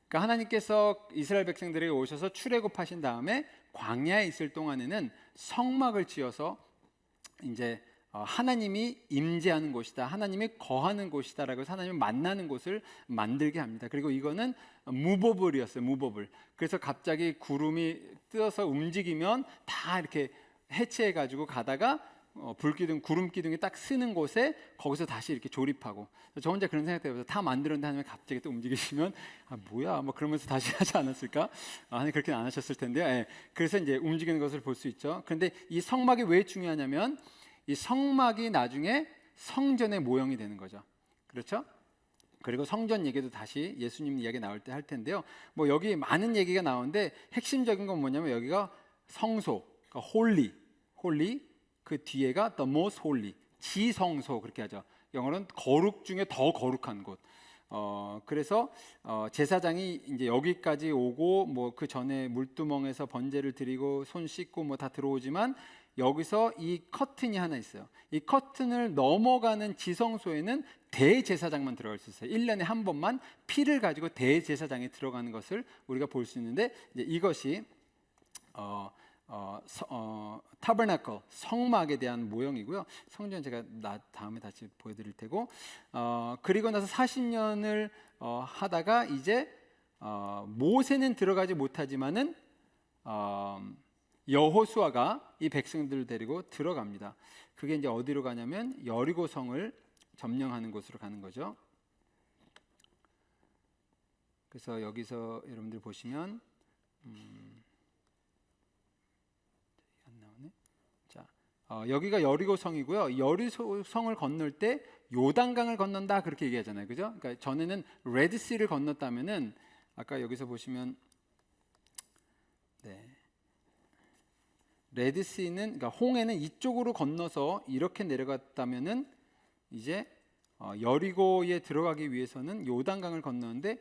그러니까 하나님께서 이스라엘 백성들에게 오셔서 출애굽하신 다음에 광야에 있을 동안에는 성막을 지어서 이제 하나님이 임재하는 곳이다, 하나님이 거하는 곳이다라고 해서 하나님을 만나는 곳을 만들게 합니다. 그리고 이거는 무버블이었어요. 무버블. 그래서 갑자기 구름이 뜨어서 움직이면 다 이렇게 해체해가지고 가다가 불기둥, 구름 기둥이 딱 쓰는 곳에 거기서 다시 이렇게 조립하고, 저 혼자 그런 생각 때문에 다 만들었는데 하나님이 갑자기 또 움직이시면 뭐야 뭐 그러면서 다시 하지 않았을까? 하나님 그렇게는 안 하셨을 텐데요. 예. 그래서 이제 움직이는 것을 볼 수 있죠. 그런데 이 성막이 왜 중요하냐면 이 성막이 나중에 성전의 모형이 되는 거죠. 그렇죠? 그리고 성전 얘기도 다시 예수님 이야기 나올 때 할 텐데요. 뭐 여기 많은 얘기가 나오는데 핵심적인 건 뭐냐면 여기가 성소, 그러니까 홀리, 그 뒤에가 the most holy, 지성소 그렇게 하죠. 영어로는 거룩 중에 더 거룩한 곳. 그래서 제사장이 이제 여기까지 오고 뭐 그 전에 물두멍에서 번제를 드리고 손 씻고 뭐 다 들어오지만 여기서 이 커튼이 하나 있어요. 이 커튼을 넘어가는 지성소에는 대제사장만 들어갈 수 있어요. 1년에 한 번만 피를 가지고 대제사장이 들어가는 것을 우리가 볼 수 있는데, 이제 이것이 타버나클, 성막에 대한 모형이고요. 성전 제가 다음에 다시 보여드릴 테고, 그리고 나서 40년을 하다가 이제 모세는 들어가지 못하지만은 여호수아가 이 백성들을 데리고 들어갑니다. 그게 이제 어디로 가냐면 여리고성을 점령하는 곳으로 가는 거죠. 그래서 여기서 여러분들 보시면 안 나오네. 자, 여기가 여리고성이고요. 여리고성을 건널 때 요단강을 건넌다 그렇게 얘기하잖아요, 그죠? 그러니까 전에는 레드시를 건넜다면은 아까 여기서 보시면 네. 레드시는, 그러니까 홍해는 이쪽으로 건너서 이렇게 내려갔다면은 이제 여리고에 들어가기 위해서는 요단강을 건너는데,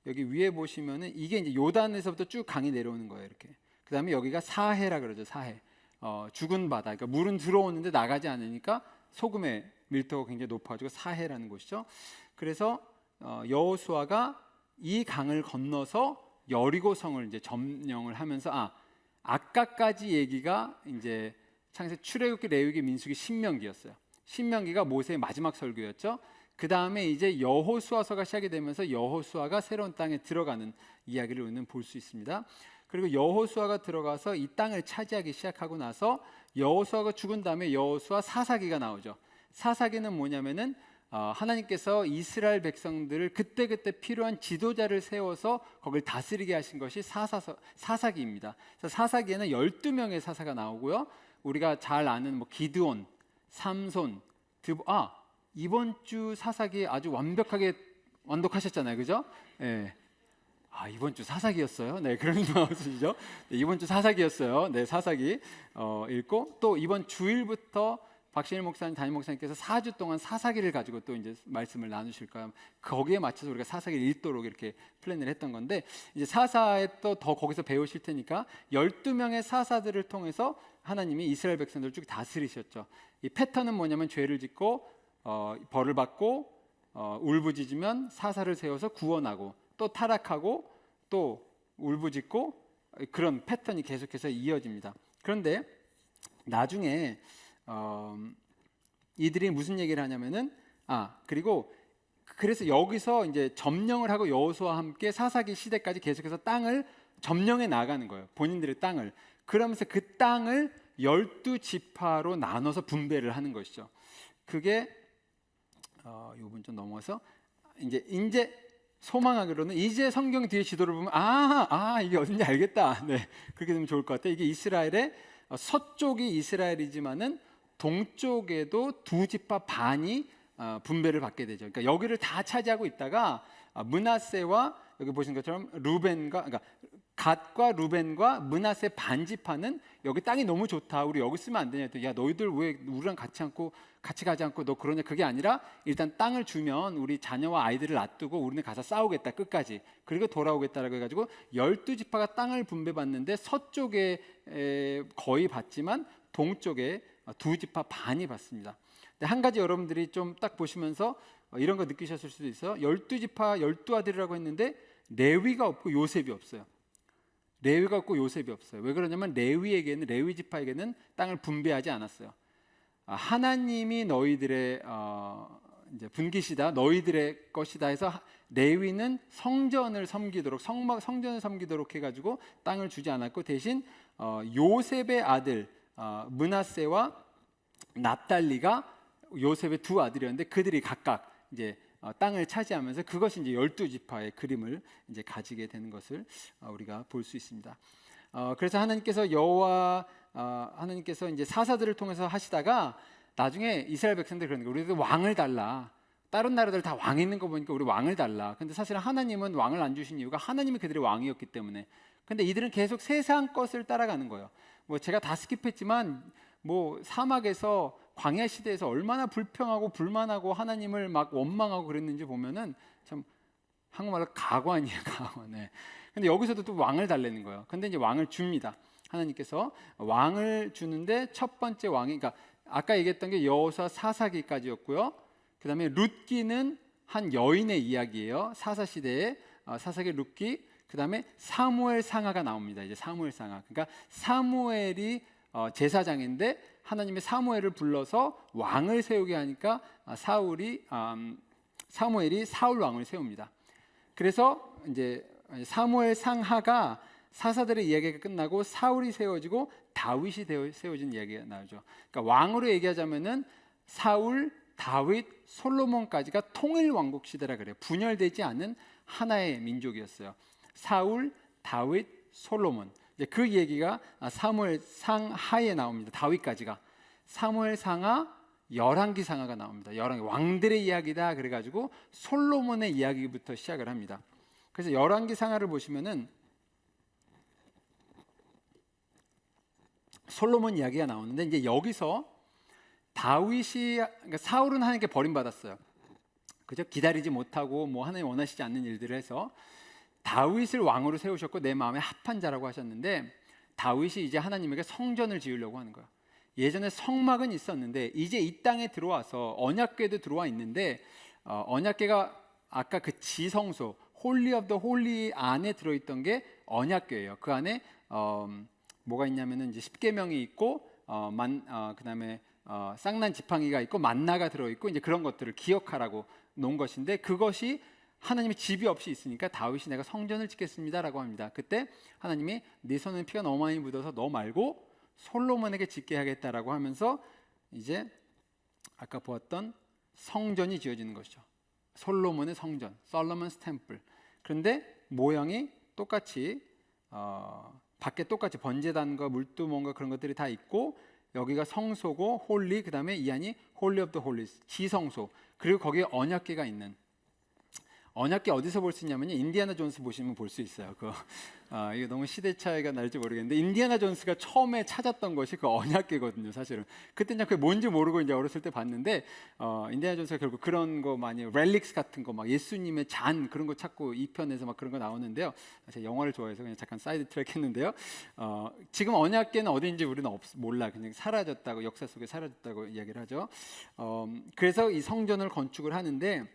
여기 위에 보시면은 이게 이제 요단에서부터 쭉 강이 내려오는 거예요, 이렇게. 그다음에 여기가 사해라 그러죠, 사해. 죽은 바다. 그러니까 물은 들어오는데 나가지 않으니까 소금의 밀도가 굉장히 높아지고 사해라는 곳이죠. 그래서 여호수아가 이 강을 건너서 여리고성을 이제 점령을 하면서 아까까지 얘기가 이제 창세기, 출애굽기, 레위기, 민수기, 신명기였어요. 신명기가 모세의 마지막 설교였죠. 그 다음에 이제 여호수아서가 시작이 되면서 여호수아가 새로운 땅에 들어가는 이야기를 우리는 볼 수 있습니다. 그리고 여호수아가 들어가서 이 땅을 차지하기 시작하고 나서 여호수아가 죽은 다음에 여호수아 사사기가 나오죠. 사사기는 뭐냐면은 하나님께서 이스라엘 백성들을 그때그때 필요한 지도자를 세워서 거길 다스리게 하신 것이 사사기입니다. 그래서 사사기에는 12명의 사사가 나오고요. 우리가 잘 아는 뭐 기드온, 삼손, 이번 주 사사기 아주 완독하셨잖아요, 그죠? 예. 이번 주 사사기였어요. 네, 그런 마음이시죠? 네, 이번 주 사사기였어요. 네, 사사기 읽고, 또 이번 주일부터 박신일 목사님, 담임 목사님께서 4주 동안 사사기를 가지고 또 이제 말씀을 나누실 거예요. 거기에 맞춰서 우리가 사사기를 읽도록 이렇게 플랜을 했던 건데, 이제 사사에 또 더 거기서 배우실 테니까 12명의 사사들을 통해서 하나님이 이스라엘 백성들을 쭉 다스리셨죠. 이 패턴은 뭐냐면 죄를 짓고 벌을 받고 울부짖으면 사사를 세워서 구원하고, 또 타락하고 또 울부짖고, 그런 패턴이 계속해서 이어집니다. 그런데 나중에 이들이 무슨 얘기를 하냐면은 그리고 그래서 여기서 이제 점령을 하고 여호수아와 함께 사사기 시대까지 계속해서 땅을 점령해 나가는 거예요. 본인들의 땅을. 그러면서 그 땅을 12지파로 나눠서 분배를 하는 것이죠. 그게 요번 좀 넘어서 이제 소망하기로는 이제 성경 뒤에 지도를 보면 이게 어딘지 알겠다. 네, 그렇게 되면 좋을 것 같아요. 이게 이스라엘의 서쪽이 이스라엘이지만은 동쪽에도 2지파 반이 분배를 받게 되죠. 그러니까 여기를 다 차지하고 있다가 므낫세와 여기 보시는 것처럼 루벤과 그러니까 갓과 루벤과 므낫세 반지파는 여기 땅이 너무 좋다. 우리 여기 쓰면 안 되냐 했더니 야 너희들 왜 우리랑 같이 가지 않고 너 그러냐. 그게 아니라 일단 땅을 주면 우리 자녀와 아이들을 놔두고 우리는 가서 싸우겠다 끝까지. 그리고 돌아오겠다라고 해가지고 12지파가 땅을 분배받는데 서쪽에 거의 받지만 동쪽에 2지파 반이 받습니다. 근데 한 가지 여러분들이 좀 딱 보시면서 이런 거 느끼셨을 수도 있어요. 12지파 12아들이라고 했는데 레위가 없고 요셉이 없어요. 레위가 없고 요셉이 없어요. 왜 그러냐면 레위 지파에게는 땅을 분배하지 않았어요. 하나님이 너희들의 이제 분기시다, 너희들의 것이다 해서 레위는 성전을 섬기도록 성전을 섬기도록 해가지고 땅을 주지 않았고 대신 요셉의 아들 므낫세와 납달리가 요셉의 두 아들이었는데 그들이 각각 이제 땅을 차지하면서 그것이 이제 12지파의 그림을 이제 가지게 되는 것을 우리가 볼 수 있습니다. 그래서 하나님께서 하나님께서 이제 사사들을 통해서 하시다가 나중에 이스라엘 백성들이 그러는 거예요. 우리도 왕을 달라. 다른 나라들 다 왕 있는 거 보니까 우리 왕을 달라. 근데 사실 하나님은 왕을 안 주신 이유가 하나님이 그들의 왕이었기 때문에. 근데 이들은 계속 세상 것을 따라가는 거예요. 뭐 제가 다 스킵했지만 뭐 사막에서 광야 시대에서 얼마나 불평하고 불만하고 하나님을 막 원망하고 그랬는지 보면은 참 한국말로 가관이에요, 가관. 네. 근데 여기서도 또 왕을 달래는 거예요. 근데 이제 왕을 줍니다. 하나님께서 왕을 주는데 첫 번째 왕이 그러니까 아까 얘기했던 게 여호수아 사사기까지였고요. 그다음에 룻기는 한 여인의 이야기예요. 사사 시대에 사사기 룻기. 그다음에 사무엘 상하가 나옵니다. 이제 사무엘 상하. 그러니까 사무엘이 제사장인데 하나님의 사무엘을 불러서 왕을 세우게 하니까 사무엘이 사울 왕을 세웁니다. 그래서 이제 사무엘 상하가 사사들의 이야기가 끝나고 사울이 세워지고 다윗이 세워진 이야기가 나오죠. 그러니까 왕으로 얘기하자면은 사울, 다윗, 솔로몬까지가 통일 왕국 시대라 그래요. 분열되지 않은 하나의 민족이었어요. 사울, 다윗, 솔로몬. 이제 그 얘기가 사무엘 상하에 나옵니다. 다윗까지가. 사무엘 상하, 열왕기 상하가 나옵니다. 열왕기 왕들의 이야기다 그래가지고 솔로몬의 이야기부터 시작을 합니다. 그래서 열왕기 상하를 보시면은 솔로몬 이야기가 나오는데 이제 여기서 그러니까 사울은 하나님께 버림받았어요. 그죠? 기다리지 못하고 뭐 하나님 원하시지 않는 일들을 해서 다윗을 왕으로 세우셨고 내 마음에 합한 자라고 하셨는데 다윗이 이제 하나님에게 성전을 지으려고 하는 거예요. 예전에 성막은 있었는데 이제 이 땅에 들어와서 언약궤도 들어와 있는데 언약궤가 아까 그 지성소 홀리 오브 더 홀리 안에 들어있던 게 언약궤예요. 그 안에 뭐가 있냐면은 이제 십계명이 있고 그다음에 쌍난 지팡이가 있고 만나가 들어있고 이제 그런 것들을 기억하라고 놓은 것인데 그것이 하나님의 집이 없이 있으니까 다윗이 내가 성전을 짓겠습니다라고 합니다. 그때 하나님이 네 손에 피가 너무 많이 묻어서 너 말고 솔로몬에게 짓게 하겠다라고 하면서 이제 아까 보았던 성전이 지어지는 것이죠. 솔로몬의 성전, 솔로몬스 템플. 그런데 모양이 똑같이 밖에 똑같이 번제단과 물두멍과 그런 것들이 다 있고 여기가 성소고 홀리 그다음에 이 안이 홀리 오브 더 홀리스 지성소 그리고 거기에 언약궤가 있는 언약궤 어디서 볼 수 있냐면요 인디아나 존스 보시면 볼 수 있어요. 이거 너무 시대 차이가 날지 모르겠는데 인디아나 존스가 처음에 찾았던 것이 그 언약궤거든요. 사실은 그때는 그게 뭔지 모르고 이제 어렸을 때 봤는데 인디아나 존스가 결국 그런 거 많이 렐릭스 같은 거 막 예수님의 잔 그런 거 찾고 2편에서 막 그런 거 나오는데요. 제가 영화를 좋아해서 그냥 잠깐 사이드 트랙 했는데요. 지금 언약궤는 어디인지 우리는 몰라. 그냥 사라졌다고 역사 속에 사라졌다고 이야기를 하죠. 그래서 이 성전을 건축을 하는데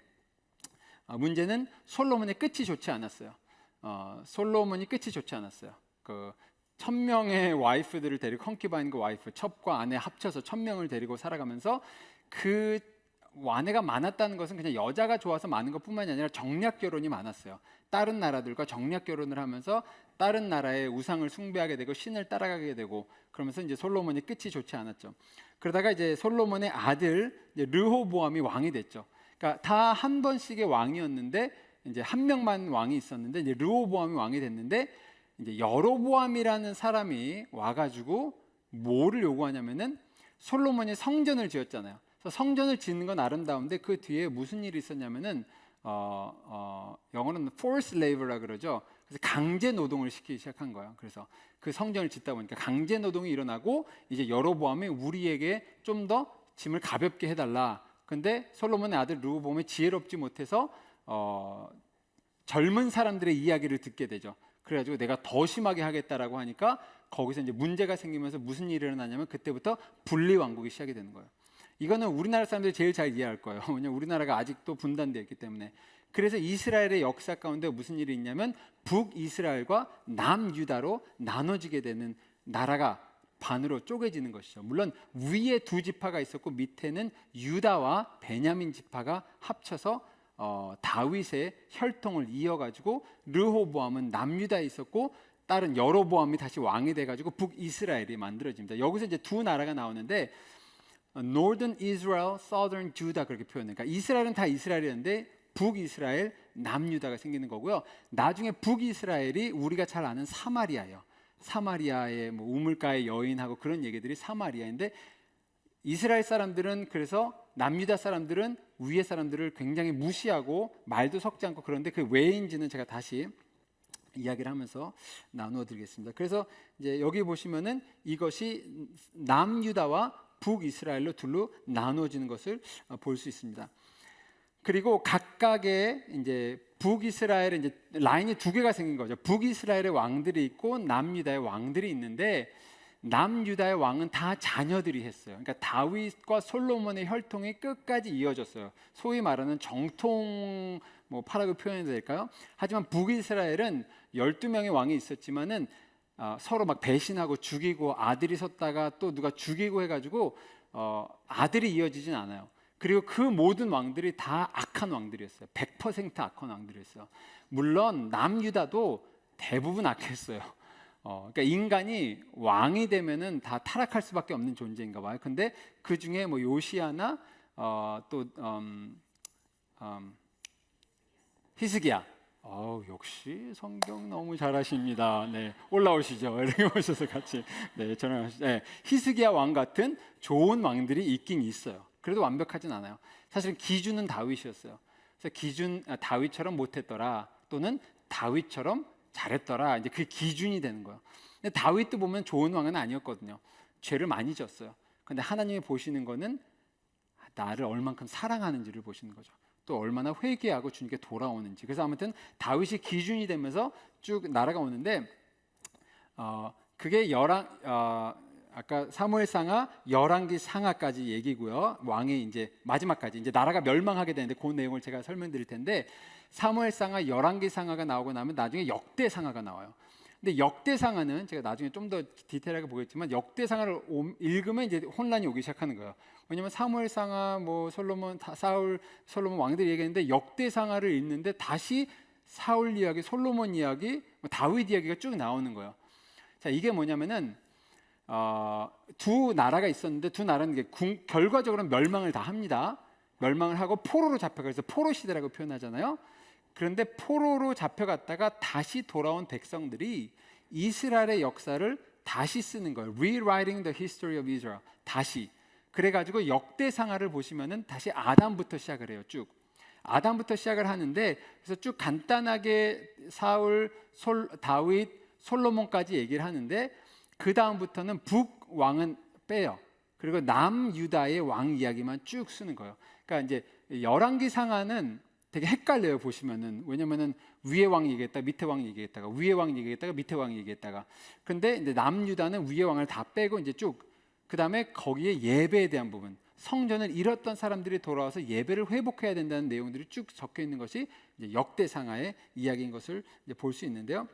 문제는 솔로몬의 끝이 좋지 않았어요. 솔로몬이 끝이 좋지 않았어요. 그 1000명의 와이프들을 데리고 컨큐바인과 와이프, 첩과 아내 합쳐서 1000명을 데리고 살아가면서 그 아내가 많았다는 것은 그냥 여자가 좋아서 많은 것뿐만이 아니라 정략 결혼이 많았어요. 다른 나라들과 정략 결혼을 하면서 다른 나라의 우상을 숭배하게 되고 신을 따라가게 되고 그러면서 이제 솔로몬이 끝이 좋지 않았죠. 그러다가 이제 솔로몬의 아들 이제 르호보암이 왕이 됐죠. 그러니까 다 한 번씩의 왕이었는데 이제 한 명만 왕이 있었는데 이제 르호보암이 왕이 됐는데 이제 여로보암이라는 사람이 와가지고 뭐를 요구하냐면은 솔로몬이 성전을 지었잖아요. 그래서 성전을 짓는 건 아름다운데 그 뒤에 무슨 일이 있었냐면은 영어는 forced labor라 그러죠. 그래서 강제 노동을 시키기 시작한 거예요. 그래서 그 성전을 짓다 보니까 강제 노동이 일어나고 이제 여로보암이 우리에게 좀 더 짐을 가볍게 해달라. 근데 솔로몬의 아들 르호보암이 지혜롭지 못해서 젊은 사람들의 이야기를 듣게 되죠. 그래가지고 내가 더 심하게 하겠다라고 하니까 거기서 이제 문제가 생기면서 무슨 일이 일어나냐면 그때부터 분리 왕국이 시작이 되는 거예요. 이거는 우리나라 사람들이 제일 잘 이해할 거예요. 왜냐하면 우리나라가 아직도 분단되어 있기 때문에. 그래서 이스라엘의 역사 가운데 무슨 일이 있냐면 북이스라엘과 남유다로 나눠지게 되는, 나라가 반으로 쪼개지는 것이죠. 물론 위에 두 지파가 있었고 밑에는 유다와 베냐민 지파가 합쳐서 다윗의 혈통을 이어가지고 르호보암은 남유다에 있었고 딸은 여로보암이 다시 왕이 돼가지고 북이스라엘이 만들어집니다. 여기서 이제 두 나라가 나오는데 Northern Israel, Southern Judah 그렇게 표현해요. 그러니까 이스라엘은 다 이스라엘이었는데 북이스라엘, 남유다가 생기는 거고요. 나중에 북이스라엘이 우리가 잘 아는 사마리아예요. 사마리아의 뭐 우물가의 여인하고 그런 얘기들이 사마리아인데 이스라엘 사람들은, 그래서 남유다 사람들은 위의 사람들을 굉장히 무시하고 말도 섞지 않고, 그런데 그 왜인지는 제가 다시 이야기를 하면서 나누어 드리겠습니다. 그래서 이제 여기 보시면은 이것이 남유다와 북이스라엘로 둘로 나누어지는 것을 볼 수 있습니다. 그리고 각각의 이제 북이스라엘에 이제 라인이 두 개가 생긴 거죠. 북이스라엘의 왕들이 있고 남유다의 왕들이 있는데 남유다의 왕은 다 자녀들이 했어요. 그러니까 다윗과 솔로몬의 혈통이 끝까지 이어졌어요. 소위 말하는 정통 뭐 파라고 표현해도 될까요? 하지만 북이스라엘은 12명의 왕이 있었지만은 서로 막 배신하고 죽이고 아들이 섰다가 또 누가 죽이고 해가지고 아들이 이어지진 않아요. 그리고 그 모든 왕들이 다 악한 왕들이었어요. 100% 악한 왕들이었어요. 물론 남유다도 대부분 악했어요. 그러니까 인간이 왕이 되면은 다 타락할 수밖에 없는 존재인가 봐요. 근데 그 중에 뭐 요시아나 또 히스기야. 역시 성경 너무 잘하십니다. 네, 올라오시죠. 이렇게 오셔서 같이. 네, 저는 히스기야 왕 같은 좋은 왕들이 있긴 있어요. 그래도 완벽하진 않아요. 사실은 기준은 다윗이었어요. 그래서 다윗처럼 못했더라, 또는 다윗처럼 잘했더라. 이제 그 기준이 되는 거예요. 근데 다윗도 보면 좋은 왕은 아니었거든요. 죄를 많이 졌어요. 근데 하나님이 보시는 거는 나를 얼만큼 사랑하는지를 보시는 거죠. 또 얼마나 회개하고 주님께 돌아오는지. 그래서 아무튼 다윗이 기준이 되면서 쭉 나라가 오는데 그게 아까 사무엘상하, 열왕기 상하까지 얘기고요. 왕의 이제 마지막까지 이제 나라가 멸망하게 되는데 그 내용을 제가 설명드릴 텐데, 사무엘상하, 열왕기 상하가 나오고 나면 나중에 역대상하가 나와요. 근데 역대상하는 제가 나중에 좀 더 디테일하게 보겠지만 역대상하를 읽으면 이제 혼란이 오기 시작하는 거예요. 왜냐하면 사무엘상하, 뭐 솔로몬, 사울, 솔로몬 왕들이 얘기했는데 역대상하를 읽는데 다시 사울 이야기, 솔로몬 이야기, 다윗 이야기가 쭉 나오는 거예요. 자, 이게 뭐냐면은 두 나라가 있었는데 두 나라는 결과적으로 멸망을 다 합니다. 멸망을 하고 포로로 잡혀가, 그래서 포로 시대라고 표현하잖아요. 그런데 포로로 잡혀갔다가 다시 돌아온 백성들이 이스라엘의 역사를 다시 쓰는 거예요. Rewriting the history of Israel. 다시. 그래가지고 역대상하를 보시면은 다시 아담부터 시작을 해요. 쭉 아담부터 시작을 하는데, 그래서 쭉 간단하게 사울, 다윗, 솔로몬까지 얘기를 하는데 그 다음부터는 북왕은 빼요. 그리고 남유다의 왕 이야기만 쭉 쓰는 거예요. 그러니까 이제 열왕기 상하는 되게 헷갈려요, 보시면은. 왜냐면은 위에 왕 얘기했다, 밑에 왕 얘기했다가, 위에 왕 얘기했다가, 밑에 왕 얘기했다가. 근데 이제 남유다는 위에 왕을 다 빼고 이제 쭉, 그 다음에 거기에 예배에 대한 부분, 성전을 잃었던 사람들이 돌아와서 예배를 회복해야 된다는 내용들이 쭉 적혀 있는 것이 이제 역대상하의 이야기인 것을 볼 수 있는데요.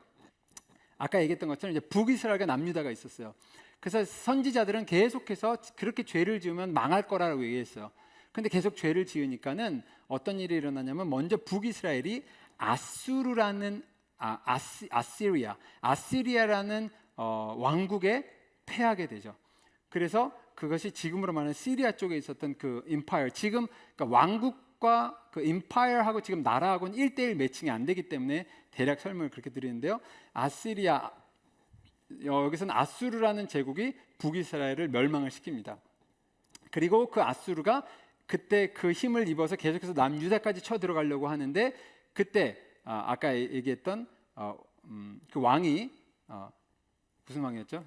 아까 얘기했던 것처럼 이제 북이스라엘과 남유다가 있었어요. 그래서 선지자들은 계속해서 그렇게 죄를 지으면 망할 거라고 얘기했어요. 근데 계속 죄를 지으니까는 어떤 일이 일어나냐면, 먼저 북이스라엘이 아수르라는 아시리아라는 왕국에 패하게 되죠. 그래서 그것이 지금으로 말하는 시리아 쪽에 있었던 그 임파이어, 지금 그러니까 왕국과 그 임파이어하고 지금 나라하고는 1대1 매칭이 안 되기 때문에 대략 설명을 그렇게 드리는데요. 아시리아, 여기서는 아수르라는 제국이 북이스라엘을 멸망을 시킵니다. 그리고 그 아수르가 그때 그 힘을 입어서 계속해서 남유다까지 쳐 들어가려고 하는데 그때 아까 얘기했던 그 왕이 무슨 왕이었죠?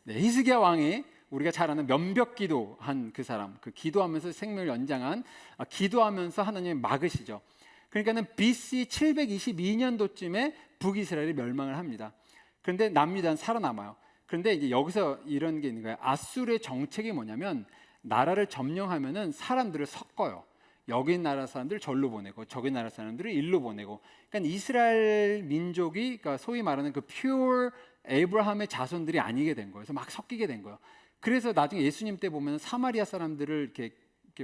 네, 히스기야 왕이 우리가 잘 아는 면벽기도 한 그 사람, 그 기도하면서 생명을 연장한 기도하면서 하나님이 막으시죠. 그러니까는 BC 722년도쯤에 북이스라엘이 멸망을 합니다. 그런데 남유다는 살아남아요. 그런데 이제 여기서 이런 게 있는 거예요. 아수르의 정책이 뭐냐면 나라를 점령하면은 사람들을 섞어요. 여기 나라 사람들 절로 보내고 저기 나라 사람들을 일로 보내고. 그러니까 이스라엘 민족이 그러니까 소위 말하는 그 pure 에이브라함의 자손들이 아니게 된 거예요. 그래서 막 섞이게 된 거예요. 그래서 나중에 예수님 때 보면 사마리아 사람들을 이렇게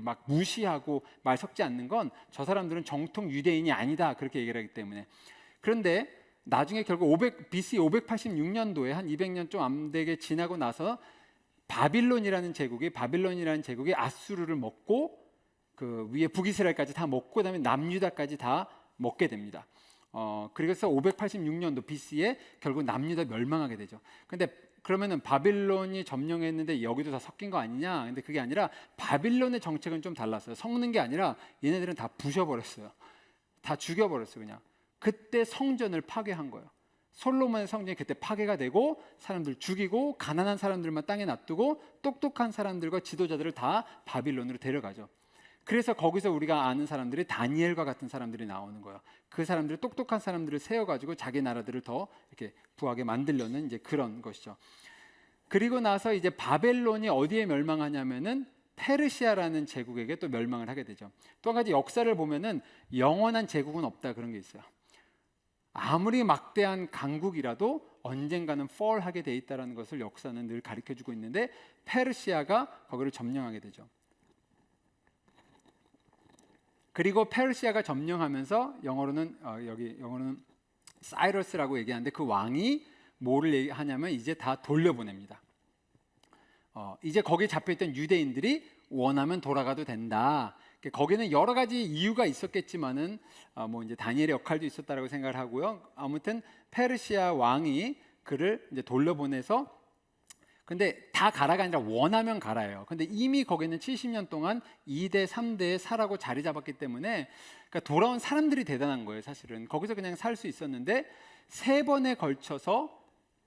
막 무시하고 말 섞지 않는 건 저 사람들은 정통 유대인이 아니다 그렇게 얘기를 하기 때문에. 그런데 나중에 결국 BC 586년도에 한 200년 좀 안 되게 지나고 나서 바빌론이라는 제국이 아수르를 먹고 그 위에 북이스라엘까지 다 먹고 그다음에 남유다까지 다 먹게 됩니다. 그래서 586년도 BC에 결국 남유다 멸망하게 되죠. 근데 그러면은 바빌론이 점령했는데 여기도 다 섞인 거 아니냐? 근데 그게 아니라 바빌론의 정책은 좀 달랐어요. 섞는 게 아니라 얘네들은 다 부셔버렸어요. 다 죽여버렸어요. 그냥 그때 성전을 파괴한 거예요. 솔로몬의 성전이 그때 파괴가 되고 사람들 죽이고 가난한 사람들만 땅에 놔두고 똑똑한 사람들과 지도자들을 다 바빌론으로 데려가죠. 그래서 거기서 우리가 아는 사람들이 다니엘과 같은 사람들이 나오는 거예요. 그 사람들이 똑똑한 사람들을 세워가지고 자기 나라들을 더 이렇게 부하게 만들려는 이제 그런 것이죠. 그리고 나서 이제 바벨론이 어디에 멸망하냐면은 페르시아라는 제국에게 또 멸망을 하게 되죠. 또 한 가지 역사를 보면은 영원한 제국은 없다 그런 게 있어요. 아무리 막대한 강국이라도 언젠가는 fall하게 돼 있다라는 것을 역사는 늘 가르쳐주고 있는데 페르시아가 거기를 점령하게 되죠. 그리고 페르시아가 점령하면서 영어로는 사이러스라고 얘기하는데 그 왕이 뭐를 하냐면 이제 다 돌려보냅니다. 이제 거기에 잡혀있던 유대인들이 원하면 돌아가도 된다. 거기는 여러 가지 이유가 있었겠지만은 뭐 이제 다니엘의 역할도 있었다라고 생각을 하고요. 아무튼 페르시아 왕이 그를 이제 돌려보내서 근데 다 가라가 아니라 원하면 가라예요. 근데 이미 거기는 70년 동안 2대, 3대에 사라고 자리 잡았기 때문에 그러니까 돌아온 사람들이 대단한 거예요. 사실은 거기서 그냥 살 수 있었는데 3번에 걸쳐서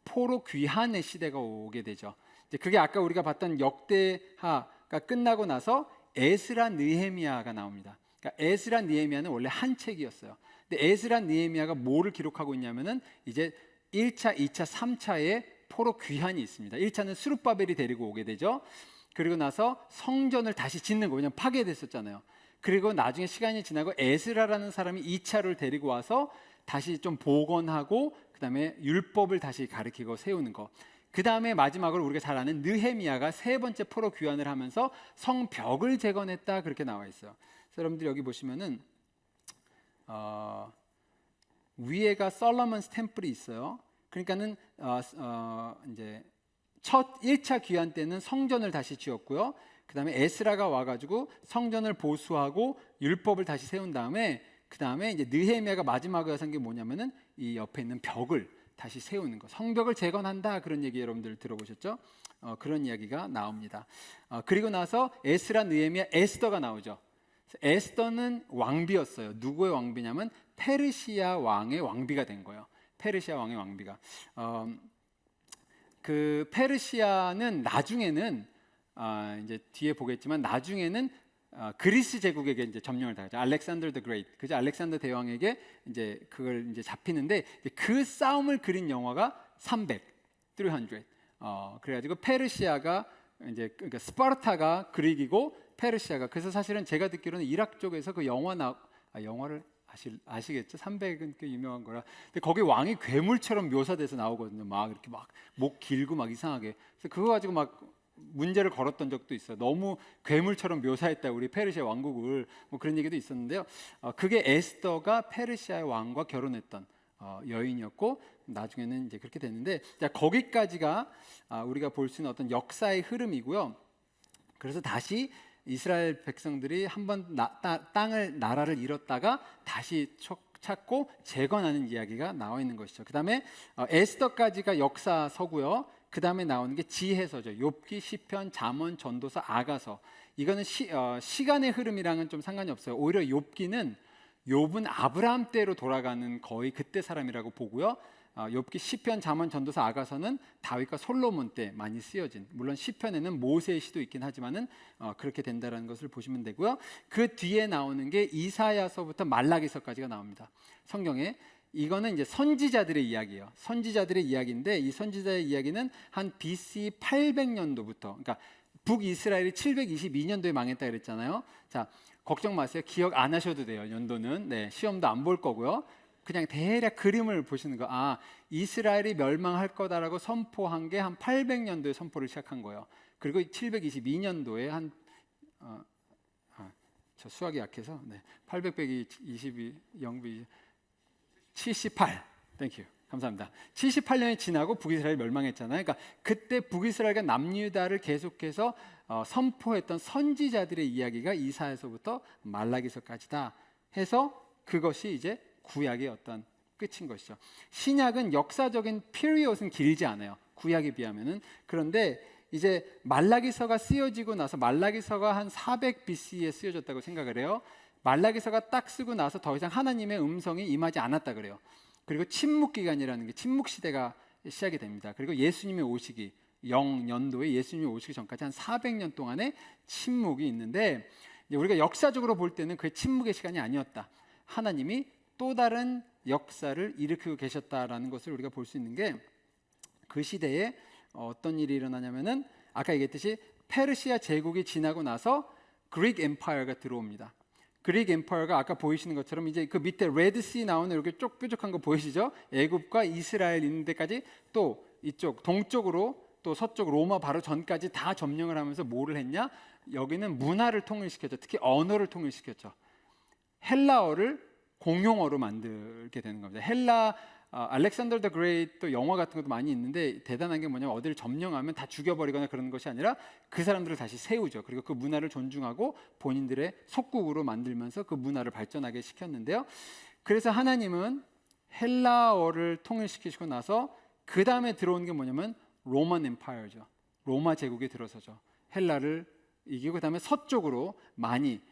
포로 귀환의 시대가 오게 되죠. 이제 그게 아까 우리가 봤던 역대하가 끝나고 나서 에스라 느헤미야가 나옵니다. 그러니까 에스라 느헤미야는 원래 한 책이었어요. 근데 에스라 느헤미야가 뭐를 기록하고 있냐면은 이제 1차, 2차, 3차에 포로 귀환이 있습니다. 1차는 스룹바벨이 데리고 오게 되죠. 그리고 나서 성전을 다시 짓는 거, 왜냐면 파괴됐었잖아요. 그리고 나중에 시간이 지나고 에스라라는 사람이 2차를 데리고 와서 다시 좀 복원하고 그다음에 율법을 다시 가르치고 세우는 거. 그다음에 마지막으로 우리가 잘 아는 느헤미야가 3번째 포로 귀환을 하면서 성벽을 재건했다 그렇게 나와 있어요. 그래서 여러분들 여기 보시면은 위에가 솔로몬스 템플이 있어요. 그러니까는 이제 첫 1차 귀환 때는 성전을 다시 지었고요. 그다음에 에스라가 와가지고 성전을 보수하고 율법을 다시 세운 다음에 그다음에 이제 느헤미야가 마지막에 한 게 뭐냐면은 이 옆에 있는 벽을 다시 세우는 거, 성벽을 재건한다 그런 얘기 여러분들 들어보셨죠? 그런 이야기가 나옵니다. 그리고 나서 에스라, 느헤미야, 에스더가 나오죠. 에스더는 왕비였어요. 누구의 왕비냐면 페르시아 왕의 왕비가 된 거예요. 페르시아 왕의 왕비가 그 페르시아는 나중에는 이제 뒤에 보겠지만 나중에는 그리스 제국에게 이제 점령을 당하죠. 알렉산더 더 그레이트, 그죠? 알렉산더 대왕에게 이제 그걸 이제 잡히는데 그 싸움을 그린 영화가 300. 그래가지고 페르시아가 이제 그러니까 스파르타가 그릭이고 페르시아가 그래서 사실은 제가 듣기로는 이락 쪽에서 그 영화를 아시겠죠? 300은 꽤 유명한 거라. 근데 거기 왕이 괴물처럼 묘사돼서 나오거든요. 막 이렇게 막 목 길고 막 이상하게. 그래서 그거 가지고 막 문제를 걸었던 적도 있어요. 너무 괴물처럼 묘사했다 우리 페르시아 왕국을 뭐 그런 얘기도 있었는데요. 그게 에스더가 페르시아의 왕과 결혼했던 여인이었고 나중에는 이제 그렇게 됐는데 자, 거기까지가 우리가 볼 수 있는 어떤 역사의 흐름이고요. 그래서 다시 이스라엘 백성들이 한번 나라를 잃었다가 다시 찾고 재건하는 이야기가 나와 있는 것이죠. 그다음에 에스더까지가 역사서고요. 그다음에 나오는 게 지혜서죠. 욥기, 시편, 잠언, 전도서, 아가서. 이거는 시간의 흐름이랑은 좀 상관이 없어요. 오히려 욥은 아브라함 때로 돌아가는 거의 그때 사람이라고 보고요. 욥기, 시편, 잠언, 전도서, 아가서는 다윗과 솔로몬 때 많이 쓰여진, 물론 시편에는 모세의 시도 있긴 하지만은 그렇게 된다라는 것을 보시면 되고요. 그 뒤에 나오는 게 이사야서부터 말라기서까지가 나옵니다. 성경에. 이거는 이제 선지자들의 이야기예요. 선지자들의 이야기인데 이 선지자의 이야기는 한 BC 800년도부터, 그러니까 북이스라엘이 722년도에 망했다 그랬잖아요. 자, 걱정 마세요. 기억 안 하셔도 돼요. 연도는. 네, 시험도 안 볼 거고요. 그냥 대략 그림을 보시는 거. 이스라엘이 멸망할 거다라고 선포한 게 한 800년도에 선포를 시작한 거예요. 그리고 722년도에 저 수학이 약해서 800 빼기 22 0비 78. 땡큐. 감사합니다. 78년이 지나고 북이스라엘이 멸망했잖아요. 그러니까 그때 북이스라엘과 남유다를 계속해서 선포했던 선지자들의 이야기가 이사야서부터 말라기서까지다 해서 그것이 이제 구약의 어떤 끝인 것이죠. 신약은 역사적인 피리엇은 길지 않아요. 구약에 비하면은. 그런데 이제 말라기서가 쓰여지고 나서, 말라기서가 한 400 BC에 쓰여졌다고 생각을 해요. 말라기서가 딱 쓰고 나서 더 이상 하나님의 음성이 임하지 않았다 그래요. 그리고 침묵 기간이라는 게, 침묵 시대가 시작이 됩니다. 그리고 예수님의 오시기, 0년도에 예수님이 오시기 전까지 한 400년 동안의 침묵이 있는데, 우리가 역사적으로 볼 때는 그 침묵의 시간이 아니었다. 하나님이 또 다른 역사를 일으키고 계셨다라는 것을 우리가 볼 수 있는 게, 그 시대에 어떤 일이 일어나냐면은 아까 얘기했듯이 페르시아 제국이 지나고 나서 그릭 엠파이어가 들어옵니다. 그릭 엠파이어가 아까 보이시는 것처럼 이제 그 밑에 레드시 나오는 이렇게 쪽 뾰족한 거 보이시죠? 애굽과 이스라엘 있는 데까지, 또 이쪽 동쪽으로 또 서쪽 로마 바로 전까지 다 점령을 하면서 뭐를 했냐? 여기는 문화를 통일시켰죠. 특히 언어를 통일시켰죠. 헬라어를 공용어로 만들게 되는 겁니다. 알렉산더 더 그레이트 영화 같은 것도 많이 있는데 대단한 게 뭐냐면 어디를 점령하면 다 죽여버리거나 그러는 것이 아니라 그 사람들을 다시 세우죠. 그리고 그 문화를 존중하고 본인들의 속국으로 만들면서 그 문화를 발전하게 시켰는데요. 그래서 하나님은 헬라어를 통일시키시고 나서 그 다음에 들어온 게 뭐냐면 로만 엠파이어죠. 로마 제국이 들어서죠. 헬라를 이기고 그다음에 서쪽으로 많이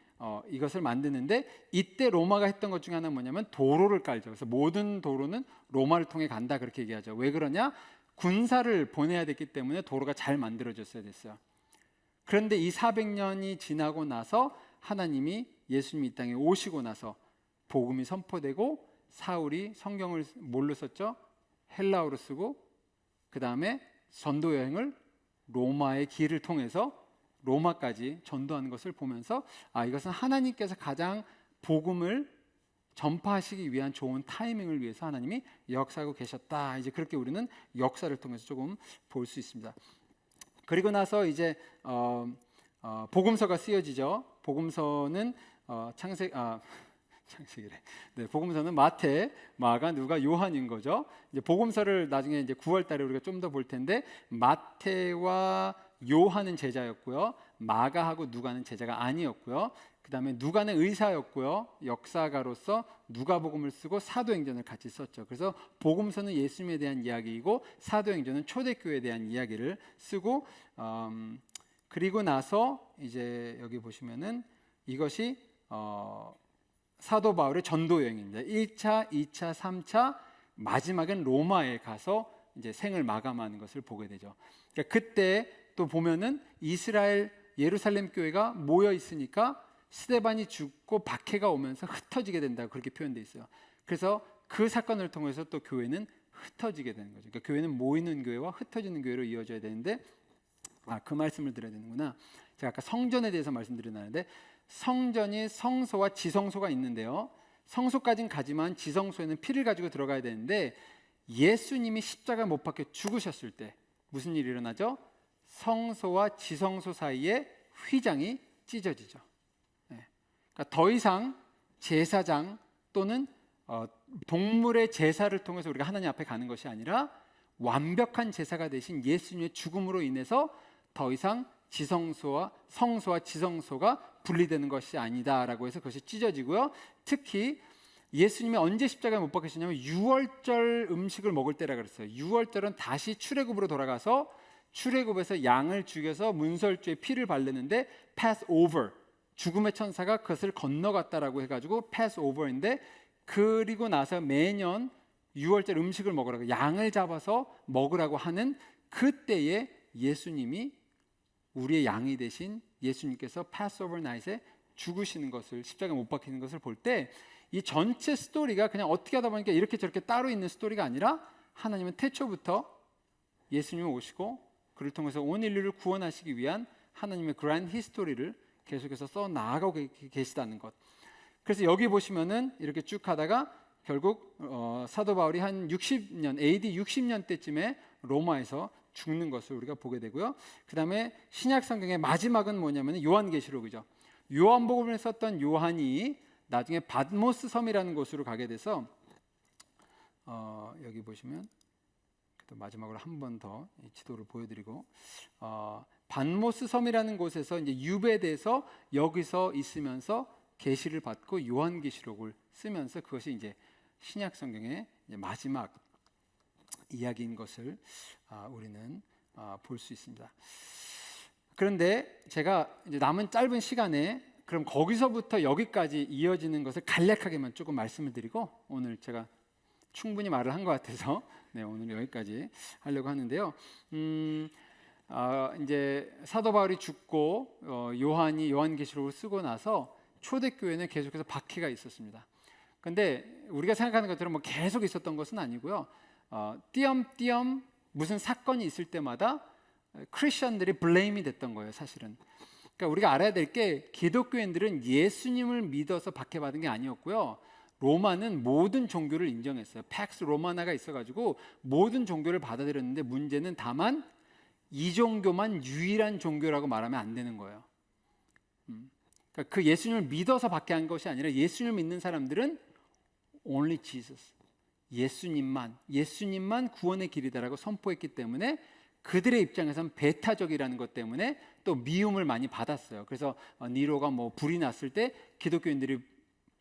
이것을 만드는데, 이때 로마가 했던 것 중에 하나는 뭐냐면 도로를 깔죠. 그래서 모든 도로는 로마를 통해 간다 그렇게 얘기하죠. 왜 그러냐? 군사를 보내야 됐기 때문에 도로가 잘 만들어졌어야 됐어요. 그런데 이 400년이 지나고 나서 하나님이, 예수님이 이 땅에 오시고 나서 복음이 선포되고, 사울이 성경을 뭘로 썼죠? 헬라어로 쓰고, 그 다음에 전도 여행을 로마의 길을 통해서 로마까지 전도하는 것을 보면서 이것은 하나님께서 가장 복음을 전파하시기 위한 좋은 타이밍을 위해서 하나님이 역사하고 계셨다. 이제 그렇게 우리는 역사를 통해서 조금 볼 수 있습니다. 그리고 나서 이제 복음서가 쓰여지죠. 복음서는 창세기래. 네, 복음서는 마태, 마가, 누가, 요한인 거죠. 이제 복음서를 나중에 이제 9월달에 우리가 좀 더 볼 텐데, 마태와 요한은 제자였고요. 마가하고 누가는 제자가 아니었고요. 그 다음에 누가는 의사였고요. 역사가로서 누가복음을 쓰고 사도행전을 같이 썼죠. 그래서 복음서는 예수님에 대한 이야기이고 사도행전은 초대교회에 대한 이야기를 쓰고, 그리고 나서 이제 여기 보시면은 이것이 사도 바울의 전도 여행입니다. 1차, 2차, 3차, 마지막엔 로마에 가서 이제 생을 마감하는 것을 보게 되죠. 그러니까 그때 또 보면은 이스라엘 예루살렘 교회가 모여 있으니까 스데반이 죽고 박해가 오면서 흩어지게 된다고 그렇게 표현되어 있어요. 그래서 그 사건을 통해서 또 교회는 흩어지게 되는 거죠. 그러니까 교회는 모이는 교회와 흩어지는 교회로 이어져야 되는데, 그 말씀을 드려야 되는구나. 제가 아까 성전에 대해서 말씀드렸는데, 성전이 성소와 지성소가 있는데요. 성소까지는 가지만 지성소에는 피를 가지고 들어가야 되는데, 예수님이 십자가 못 박혀 죽으셨을 때 무슨 일이 일어나죠? 성소와 지성소 사이에 휘장이 찢어지죠. 그러니까 더 이상 제사장 또는 동물의 제사를 통해서 우리가 하나님 앞에 가는 것이 아니라 완벽한 제사가 되신 예수님의 죽음으로 인해서 더 이상 성소와 지성소가 분리되는 것이 아니다라고 해서 그것이 찢어지고요. 특히 예수님이 언제 십자가에 못 박히셨냐면 6월절 음식을 먹을 때라 그랬어요. 6월절은 다시 출애굽으로 돌아가서 출애굽에서 양을 죽여서 문설주에 피를 바르는데 pass over, 죽음의 천사가 그것을 건너갔다라고 해가지고 pass over인데, 그리고 나서 매년 6월절 음식을 먹으라고 양을 잡아서 먹으라고 하는 그때에 예수님이 우리의 양이 되신 예수님께서 패스오버 나잇에 죽으시는 것을, 십자가에 못 박히는 것을 볼 때 이 전체 스토리가 그냥 어떻게 하다 보니까 이렇게 저렇게 따로 있는 스토리가 아니라 하나님은 태초부터 예수님이 오시고 그를 통해서 온 인류를 구원하시기 위한 하나님의 그랜드 히스토리를 계속해서 써 나아가고 계시다는 것. 그래서 여기 보시면은 이렇게 쭉 하다가 결국 사도 바울이 한 60년 AD 60년 때쯤에 로마에서 죽는 것을 우리가 보게 되고요. 그 다음에 신약 성경의 마지막은 뭐냐면 요한계시록이죠. 요한복음을 썼던 요한이 나중에 바드모스 섬이라는 곳으로 가게 돼서 여기 보시면 또 마지막으로 한 번 더 지도를 보여드리고, 바드모스 섬이라는 곳에서 이제 유배돼서 여기서 있으면서 계시를 받고 요한계시록을 쓰면서 그것이 이제 신약 성경의 이제 마지막 이야기인 것을 우리는 볼 수 있습니다. 그런데 제가 이제 남은 짧은 시간에 그럼 거기서부터 여기까지 이어지는 것을 간략하게만 조금 말씀을 드리고, 오늘 제가 충분히 말을 한 것 같아서 오늘 여기까지 하려고 하는데요. 이제 사도 바울이 죽고 요한이 요한계시록을 쓰고 나서 초대교회는 계속해서 박해가 있었습니다. 근데 우리가 생각하는 것처럼 뭐 계속 있었던 것은 아니고요. 띄엄띄엄 무슨 사건이 있을 때마다 크리스천들이 블레임이 됐던 거예요, 사실은. 그러니까 우리가 알아야 될 게 기독교인들은 예수님을 믿어서 박해받은 게 아니었고요. 로마는 모든 종교를 인정했어요. 팩스 로마나가 있어가지고 모든 종교를 받아들였는데, 문제는 다만 이 종교만 유일한 종교라고 말하면 안 되는 거예요. 그러니까 그 예수님을 믿어서 박해한 것이 아니라 예수님을 믿는 사람들은 only Jesus, 예수님만 구원의 길이다라고 선포했기 때문에 그들의 입장에서는 배타적이라는 것 때문에 또 미움을 많이 받았어요. 그래서 니로가 뭐 불이 났을 때 기독교인들이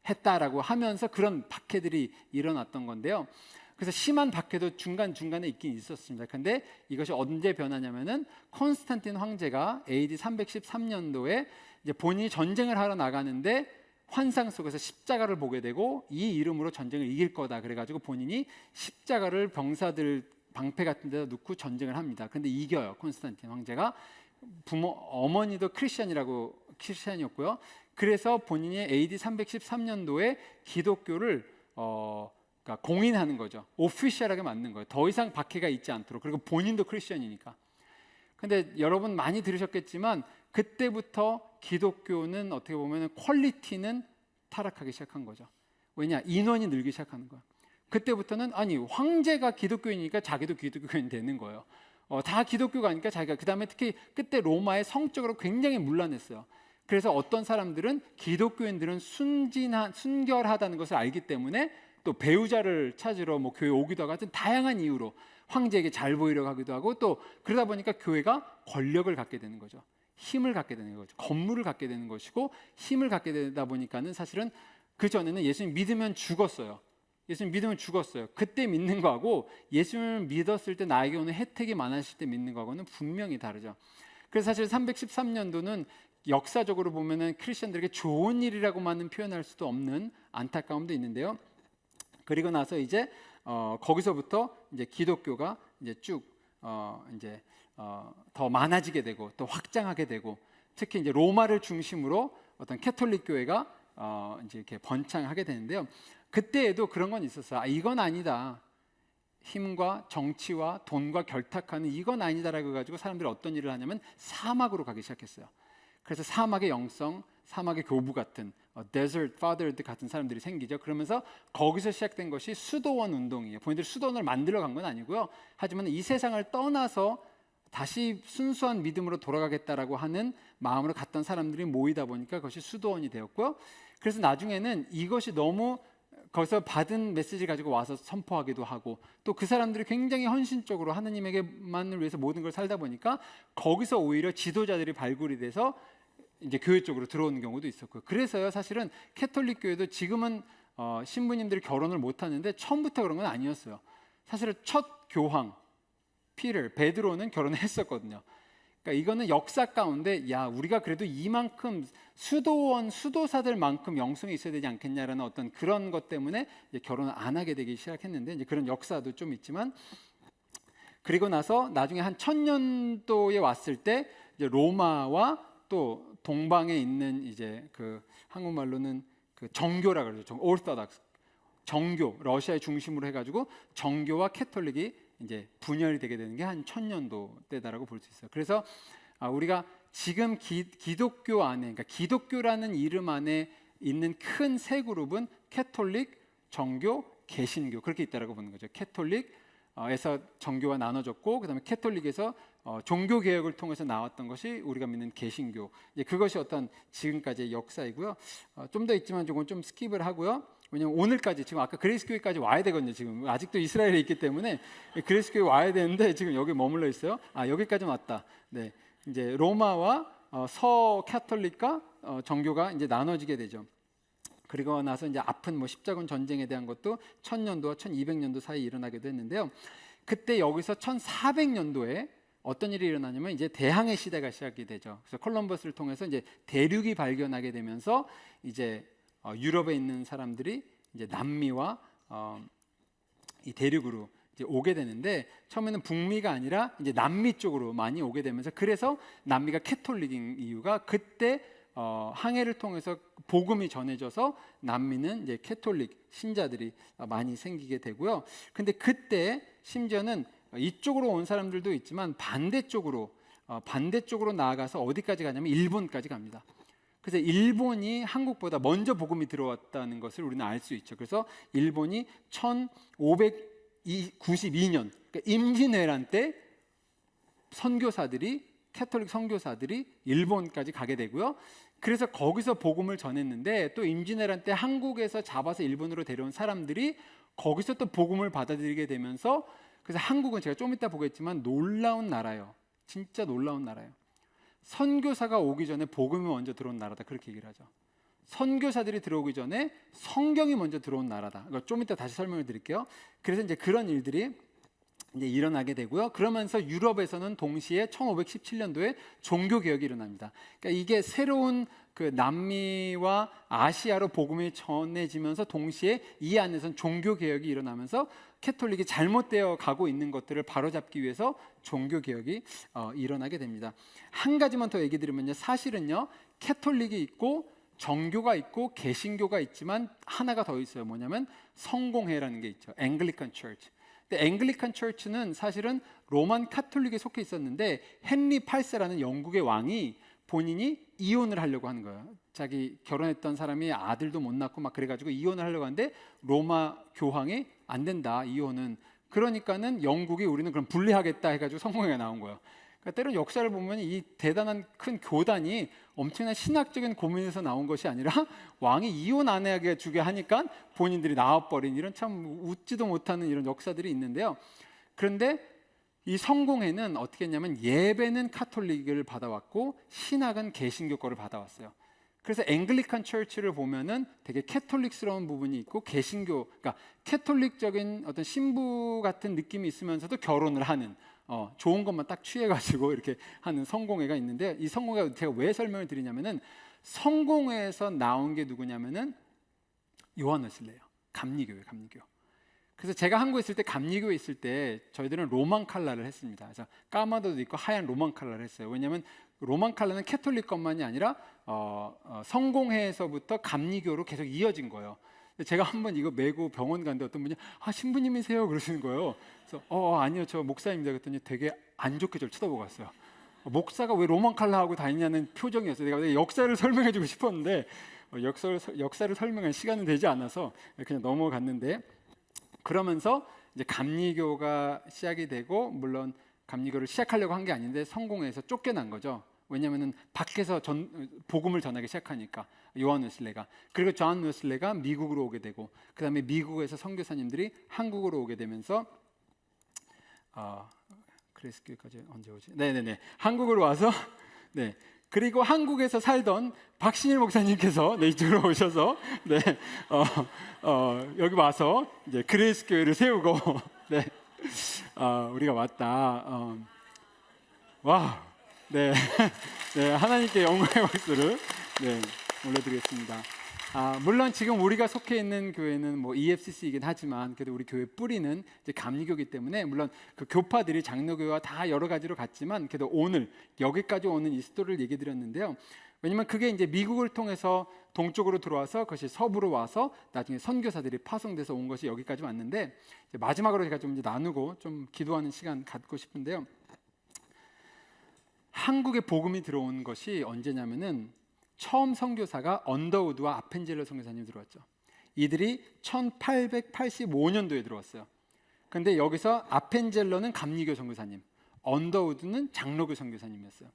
했다라고 하면서 그런 박해들이 일어났던 건데요. 그래서 심한 박해도 중간중간에 있긴 있었습니다. 근데 이것이 언제 변하냐면은 콘스탄틴 황제가 AD 313년도에 이제 본인이 전쟁을 하러 나가는데 환상 속에서 십자가를 보게 되고 이 이름으로 전쟁을 이길 거다 그래가지고 본인이 십자가를 병사들 방패 같은 데다 놓고 전쟁을 합니다. 근데 이겨요. 콘스탄틴 황제가. 어머니도 크리스찬이었고요. 그래서 본인이 AD 313년도에 기독교를 그러니까 공인하는 거죠. 오피셜하게 만든 거예요. 더 이상 박해가 있지 않도록. 그리고 본인도 크리스찬이니까. 근데 여러분 많이 들으셨겠지만 그때부터 기독교는 어떻게 보면 퀄리티는 타락하기 시작한 거죠. 왜냐? 인원이 늘기 시작하는 거예요. 그때부터는 아니 황제가 기독교인이니까 자기도 기독교인 되는 거예요. 다 기독교가 아니까 자기가. 그 다음에 특히 그때 로마의 성적으로 굉장히 문란했어요. 그래서 어떤 사람들은 기독교인들은 순결하다는 것을 알기 때문에 또 배우자를 찾으러 뭐 교회 오기도 하고, 하여튼 다양한 이유로 황제에게 잘 보이려고 하기도 하고, 또 그러다 보니까 교회가 권력을 갖게 되는 거죠. 힘을 갖게 되는 거죠. 건물을 갖게 되는 것이고 힘을 갖게 되다 보니까는 사실은 그 전에는 예수님 믿으면 죽었어요. 예수님 믿으면 죽었어요. 그때 믿는 거하고 예수님을 믿었을 때 나에게 오는 혜택이 많아질 때 믿는 거하고는 분명히 다르죠. 그래서 사실 313년도는 역사적으로 보면은 크리스천들에게 좋은 일이라고만은 표현할 수도 없는 안타까움도 있는데요. 그리고 나서 이제 거기서부터 이제 기독교가 이제 쭉 더 많아지게 되고 또 확장하게 되고, 특히 이제 로마를 중심으로 어떤 캐톨릭 교회가 이제 이렇게 번창하게 되는데요. 그때에도 그런 건 있었어요. 이건 아니다. 힘과 정치와 돈과 결탁하는 이건 아니다라고 해가지고 사람들이 어떤 일을 하냐면 사막으로 가기 시작했어요. 그래서 사막의 영성, 사막의 교부 같은 desert fathered 같은 사람들이 생기죠. 그러면서 거기서 시작된 것이 수도원 운동이에요. 본인들이 수도원을 만들어 간 건 아니고요. 하지만 이 세상을 떠나서 다시 순수한 믿음으로 돌아가겠다라고 하는 마음으로 갔던 사람들이 모이다 보니까 그것이 수도원이 되었고요. 그래서 나중에는 이것이 너무 거기서 받은 메시지를 가지고 와서 선포하기도 하고, 또 그 사람들이 굉장히 헌신적으로 하나님에게만을 위해서 모든 걸 살다 보니까 거기서 오히려 지도자들이 발굴이 돼서 이제 교회 쪽으로 들어오는 경우도 있었고요. 그래서요, 사실은 캐톨릭 교회도 지금은 신부님들이 결혼을 못 하는데 처음부터 그런 건 아니었어요. 사실은 첫 교황 피터, 베드로는 결혼을 했었거든요. 그러니까 이거는 역사 가운데 야 우리가 그래도 이만큼 수도원 수도사들만큼 영성이 있어야 되지 않겠냐라는 어떤 그런 것 때문에 이제 결혼을 안 하게 되기 시작했는데 이제 그런 역사도 좀 있지만 그리고 나서 나중에 한 1000년도에 왔을 때 이제 로마와 또 동방에 있는 이제 그 한국말로는 그 정교라 그러죠. 오르토독스 정교 러시아의 중심으로 해가지고 정교와 캐톨릭이 이제 분열이 되게 되는 게 한 1000년도 때다라고 볼 수 있어요. 그래서 우리가 지금 기독교 안에, 그러니까 기독교라는 이름 안에 있는 큰 세 그룹은 캐톨릭, 정교, 개신교 그렇게 있다라고 보는 거죠. 캐톨릭에서 정교가 나눠졌고, 그다음에 캐톨릭에서 종교 개혁을 통해서 나왔던 것이 우리가 믿는 개신교. 이제 그것이 어떤 지금까지의 역사이고요. 좀 더 있지만 조금 좀 스킵을 하고요. 왜냐면 오늘까지 지금 아까 그레이스 교회까지 와야 되거든요. 지금 아직도 이스라엘에 있기 때문에 그레이스 교회 와야 되는데 지금 여기 머물러 있어요. 여기까지 왔다. 네, 이제 로마와 서 캐톨릭과 정교가 이제 나눠지게 되죠. 그리고 나서 이제 아픈 십자군 전쟁에 대한 것도 1000년도와 1200년도 사이에 일어나기도 했는데요. 그때 여기서 1400년도에 어떤 일이 일어나냐면 이제 대항해 시대가 시작이 되죠. 그래서 콜럼버스를 통해서 이제 대륙이 발견하게 되면서 이제 유럽에 있는 사람들이 이제 남미와 이 대륙으로 이제 오게 되는데 처음에는 북미가 아니라 이제 남미 쪽으로 많이 오게 되면서 그래서 남미가 캐톨릭인 이유가 그때 항해를 통해서 복음이 전해져서 남미는 이제 캐톨릭 신자들이 많이 생기게 되고요. 근데 그때 심지어는 이쪽으로 온 사람들도 있지만 반대쪽으로 나아가서 어디까지 가냐면 일본까지 갑니다. 그래서 일본이 한국보다 먼저 복음이 들어왔다는 것을 우리는 알 수 있죠. 그래서 일본이 1592년 그러니까 임진왜란 때 캐톨릭 선교사들이 일본까지 가게 되고요. 그래서 거기서 복음을 전했는데 또 임진왜란 때 한국에서 잡아서 일본으로 데려온 사람들이 거기서 또 복음을 받아들이게 되면서 그래서 한국은 제가 좀 이따 보겠지만 놀라운 나라예요. 진짜 놀라운 나라예요. 선교사가 오기 전에 복음이 먼저 들어온 나라다 그렇게 얘기를 하죠. 선교사들이 들어오기 전에 성경이 먼저 들어온 나라다. 이거 좀 이따 다시 설명을 드릴게요. 그래서 이제 그런 일들이 이제 일어나게 되고요. 그러면서 유럽에서는 동시에 1517년도에 종교 개혁이 일어납니다. 그러니까 이게 새로운 그 남미와 아시아로 복음이 전해지면서 동시에 이 안에서는 종교 개혁이 일어나면서 캐톨릭이 잘못되어 가고 있는 것들을 바로잡기 위해서 종교 개혁이 일어나게 됩니다. 한 가지만 더 얘기 드리면요. 사실은요. 캐톨릭이 있고 정교가 있고 개신교가 있지만 하나가 더 있어요. 뭐냐면 성공회라는 게 있죠. 앵글리칸 처치. 근데 앵글리칸 처치는 사실은 로만 카톨릭에 속해 있었는데 헨리 8세라는 영국의 왕이 본인이 이혼을 하려고 하는 거예요. 자기 결혼했던 사람이 아들도 못 낳고 막 그래가지고 이혼을 하려고 하는데 로마 교황이 안 된다 이혼은. 그러니까는 영국이 우리는 그럼 분리하겠다 해가지고 성공회가 나온 거예요. 그러니까 때론 역사를 보면 이 대단한 큰 교단이 엄청난 신학적인 고민에서 나온 것이 아니라 왕이 이혼 안 하게 주게 하니까 본인들이 나와버린 이런 참 웃지도 못하는 이런 역사들이 있는데요. 그런데 이 성공회는 어떻게 했냐면 예배는 카톨릭을 받아왔고 신학은 개신교 거를 받아왔어요. 그래서 앵글리칸 처치를 보면은 되게 캐톨릭스러운 부분이 있고 개신교, 그러니까 캐톨릭적인 어떤 신부 같은 느낌이 있으면서도 결혼을 하는 좋은 것만 딱 취해가지고 이렇게 하는 성공회가 있는데 이 성공회가 제가 왜 설명을 드리냐면은 성공회에서 나온 게 누구냐면은 요한 웨슬레예요. 감리교회. 그래서 제가 한국에 있을 때 감리교에 있을 때 저희들은 로만 칼라를 했습니다. 그래서 까마도도 있고 하얀 로만 칼라를 했어요. 왜냐하면 로만 칼라는 캐톨릭 것만이 아니라 성공회에서부터 감리교로 계속 이어진 거예요. 제가 한번 이거 메고 병원 갔는데 어떤 분이 신부님이세요? 그러시는 거예요. 그래서 아니요 저 목사입니다. 그랬더니 되게 안 좋게 저를 쳐다보고 갔어요. 목사가 왜 로만 칼라 하고 다니냐는 표정이었어요. 내가 역사를 설명해주고 싶었는데 역사를 설명할 시간은 되지 않아서 그냥 넘어갔는데 그러면서 이제 감리교가 시작이 되고 물론 감리교를 시작하려고 한 게 아닌데 성공회에서 쫓겨난 거죠. 왜냐하면 밖에서 복음을 전하기 시작하니까 요한 웨슬레가. 그리고 존 웨슬레가 미국으로 오게 되고 그 다음에 미국에서 선교사님들이 한국으로 오게 되면서 그레이스 교회까지 언제 오지? 네네네 한국으로 와서 네 그리고 한국에서 살던 박신일 목사님께서 이쪽으로 오셔서 여기 와서 이제 그레이스 교회를 세우고 네 우리가 왔다. 와, 네, 네, 하나님께 영광의 박수를 네, 올려드리겠습니다. 물론 지금 우리가 속해 있는 교회는 뭐 EFCC이긴 하지만 그래도 우리 교회 뿌리는 이제 감리교이기 때문에 물론 그 교파들이 장로교와 다 여러 가지로 갔지만 그래도 오늘 여기까지 오는 이 스토리를 얘기 드렸는데요. 왜냐면 그게 이제 미국을 통해서 동쪽으로 들어와서 그것이 서부로 와서 나중에 선교사들이 파송돼서 온 것이 여기까지 왔는데 이제 마지막으로 제가 좀 이제 나누고 좀 기도하는 시간 갖고 싶은데요. 한국에 복음이 들어온 것이 언제냐면은 처음 선교사가 언더우드와 아펜젤러 선교사님이 들어왔죠. 이들이 1885년도에 들어왔어요. 그런데 여기서 아펜젤러는 감리교 선교사님, 언더우드는 장로교 선교사님이었어요.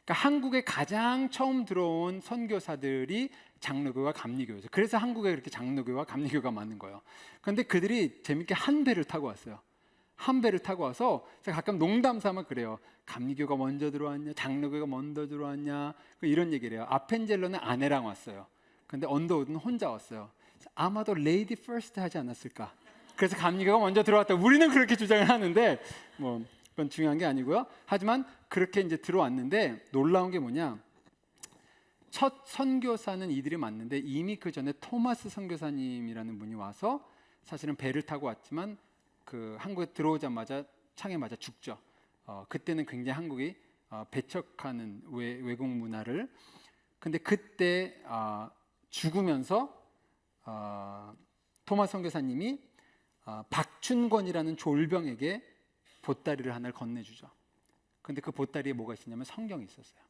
그러니까 한국에 가장 처음 들어온 선교사들이 장로교와 감리교였어요. 그래서 한국에 그렇게 장로교와 감리교가 많은 거예요. 그런데 그들이 재밌게 한 배를 타고 왔어요. 한 배를 타고 와서 제가 가끔 농담 삼아 그래요. 감리교가 먼저 들어왔냐, 장로교가 먼저 들어왔냐, 이런 얘기를 해요. 아펜젤러는 아내랑 왔어요. 근데 언더우드는 혼자 왔어요. 아마도 레이디 퍼스트 하지 않았을까. 그래서 감리교가 먼저 들어왔다. 우리는 그렇게 주장을 하는데 뭐 그건 중요한 게 아니고요. 하지만 그렇게 이제 들어왔는데 놀라운 게 뭐냐? 첫 선교사는 이들이 맞는데 이미 그 전에 토마스 선교사님이라는 분이 와서 사실은 배를 타고 왔지만 그 한국에 들어오자마자 창에 맞아 죽죠. 그때는 굉장히 한국이 배척하는 외국 문화를. 근데 그때 죽으면서 토마스 선교사님이 박춘권이라는 졸병에게 보따리를 하나를 건네주죠. 근데 그 보따리에 뭐가 있었냐면 성경이 있었어요.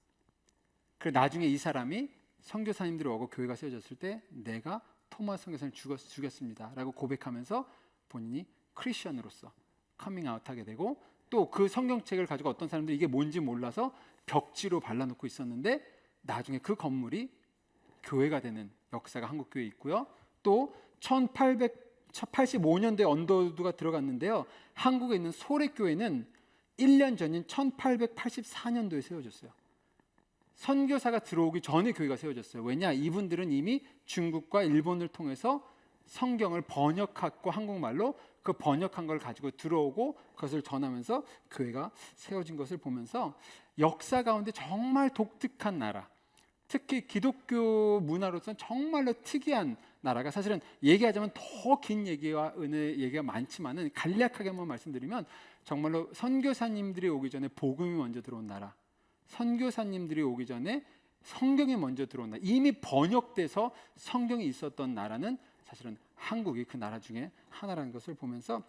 그래서 나중에 이 사람이 선교사님들이 오고 교회가 세워졌을 때 내가 토마스 선교사님 죽였습니다 라고 고백하면서 본인이 크리스천으로서 커밍아웃하게 되고 또 그 성경책을 가지고 어떤 사람들이 이게 뭔지 몰라서 벽지로 발라놓고 있었는데 나중에 그 건물이 교회가 되는 역사가 한국 교회에 있고요. 또 1885년도에 언더우드가 들어갔는데요. 한국에 있는 소래교회는 1년 전인 1884년도에 세워졌어요. 선교사가 들어오기 전에 교회가 세워졌어요. 왜냐? 이분들은 이미 중국과 일본을 통해서 성경을 번역하고 한국말로 그 번역한 걸 가지고 들어오고 그것을 전하면서 교회가 세워진 것을 보면서 역사 가운데 정말 독특한 나라, 특히 기독교 문화로서는 정말로 특이한 나라가 사실은 얘기하자면 더 긴 얘기와 은혜 얘기가 많지만은 간략하게 한번 말씀드리면 정말로 선교사님들이 오기 전에 복음이 먼저 들어온 나라, 선교사님들이 오기 전에 성경이 먼저 들어온 나라, 이미 번역돼서 성경이 있었던 나라는 사실은 한국이 그 나라 중에 하나라는 것을 보면서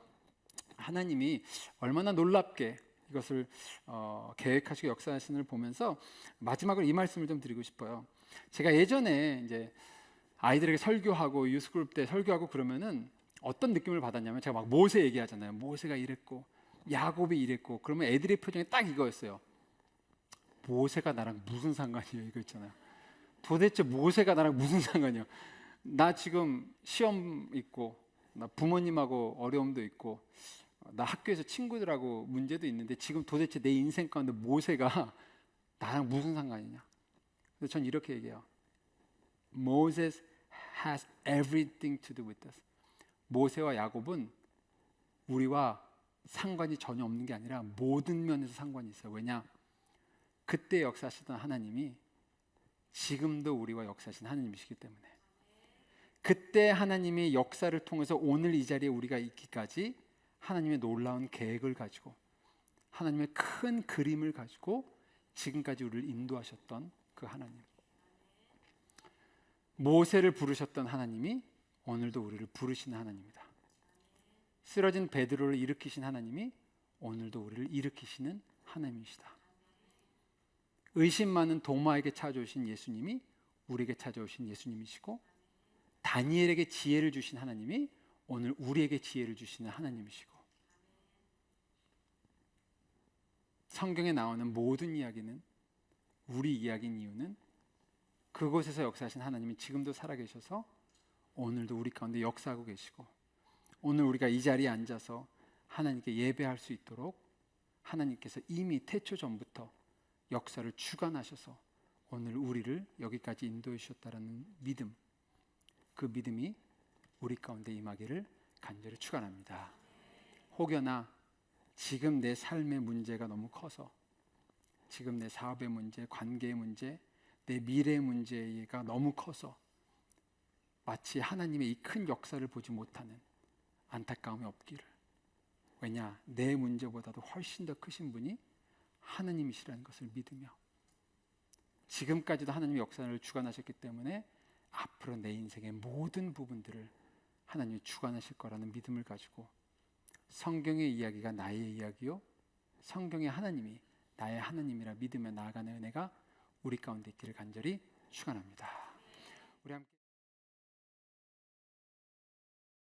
하나님이 얼마나 놀랍게 이것을 계획하시고 역사하시는 걸 보면서 마지막으로 이 말씀을 좀 드리고 싶어요. 제가 예전에 이제 아이들에게 설교하고 유스그룹 때 설교하고 그러면은 어떤 느낌을 받았냐면 제가 막 모세 얘기하잖아요. 모세가 이랬고 야곱이 이랬고 그러면 애들의 표정이 딱 이거였어요. 모세가 나랑 무슨 상관이에요? 이거 있잖아요. 도대체 모세가 나랑 무슨 상관이야? 나 지금 시험 있고 나 부모님하고 어려움도 있고 나 학교에서 친구들하고 문제도 있는데 지금 도대체 내 인생 가운데 모세가 나랑 무슨 상관이냐? 그래서 전 이렇게 얘기해요. Moses has everything to do with us. 모세와 야곱은 우리와 상관이 전혀 없는 게 아니라 모든 면에서 상관이 있어요. 왜냐? 그때 역사하시던 하나님이 지금도 우리와 역사하신 하나님이시기 때문에 그때 하나님의 역사를 통해서 오늘 이 자리에 우리가 있기까지 하나님의 놀라운 계획을 가지고 하나님의 큰 그림을 가지고 지금까지 우리를 인도하셨던 그 하나님, 모세를 부르셨던 하나님이 오늘도 우리를 부르시는 하나님입니다. 쓰러진 베드로를 일으키신 하나님이 오늘도 우리를 일으키시는 하나님이시다. 의심 많은 도마에게 찾아오신 예수님이 우리에게 찾아오신 예수님이시고 다니엘에게 지혜를 주신 하나님이 오늘 우리에게 지혜를 주시는 하나님이시고 성경에 나오는 모든 이야기는 우리 이야기인 이유는 그곳에서 역사하신 하나님이 지금도 살아계셔서 오늘도 우리 가운데 역사하고 계시고 오늘 우리가 이 자리에 앉아서 하나님께 예배할 수 있도록 하나님께서 이미 태초 전부터 역사를 주관하셔서 오늘 우리를 여기까지 인도해 주셨다는 믿음, 그 믿음이 우리 가운데 임하기를 간절히 축원합니다. 혹여나 지금 내 삶의 문제가 너무 커서, 지금 내 사업의 문제, 관계의 문제, 내 미래의 문제가 너무 커서 마치 하나님의 이 큰 역사를 보지 못하는 안타까움이 없기를. 왜냐? 내 문제보다도 훨씬 더 크신 분이 하나님이시라는 것을 믿으며, 지금까지도 하나님의 역사를 주관하셨기 때문에 앞으로 내 인생의 모든 부분들을 하나님이 주관하실 거라는 믿음을 가지고, 성경의 이야기가 나의 이야기요, 성경의 하나님이 나의 하나님이라 믿으며 나아가는 은혜가 우리 가운데 있기를 간절히 축원합니다. 우리 함께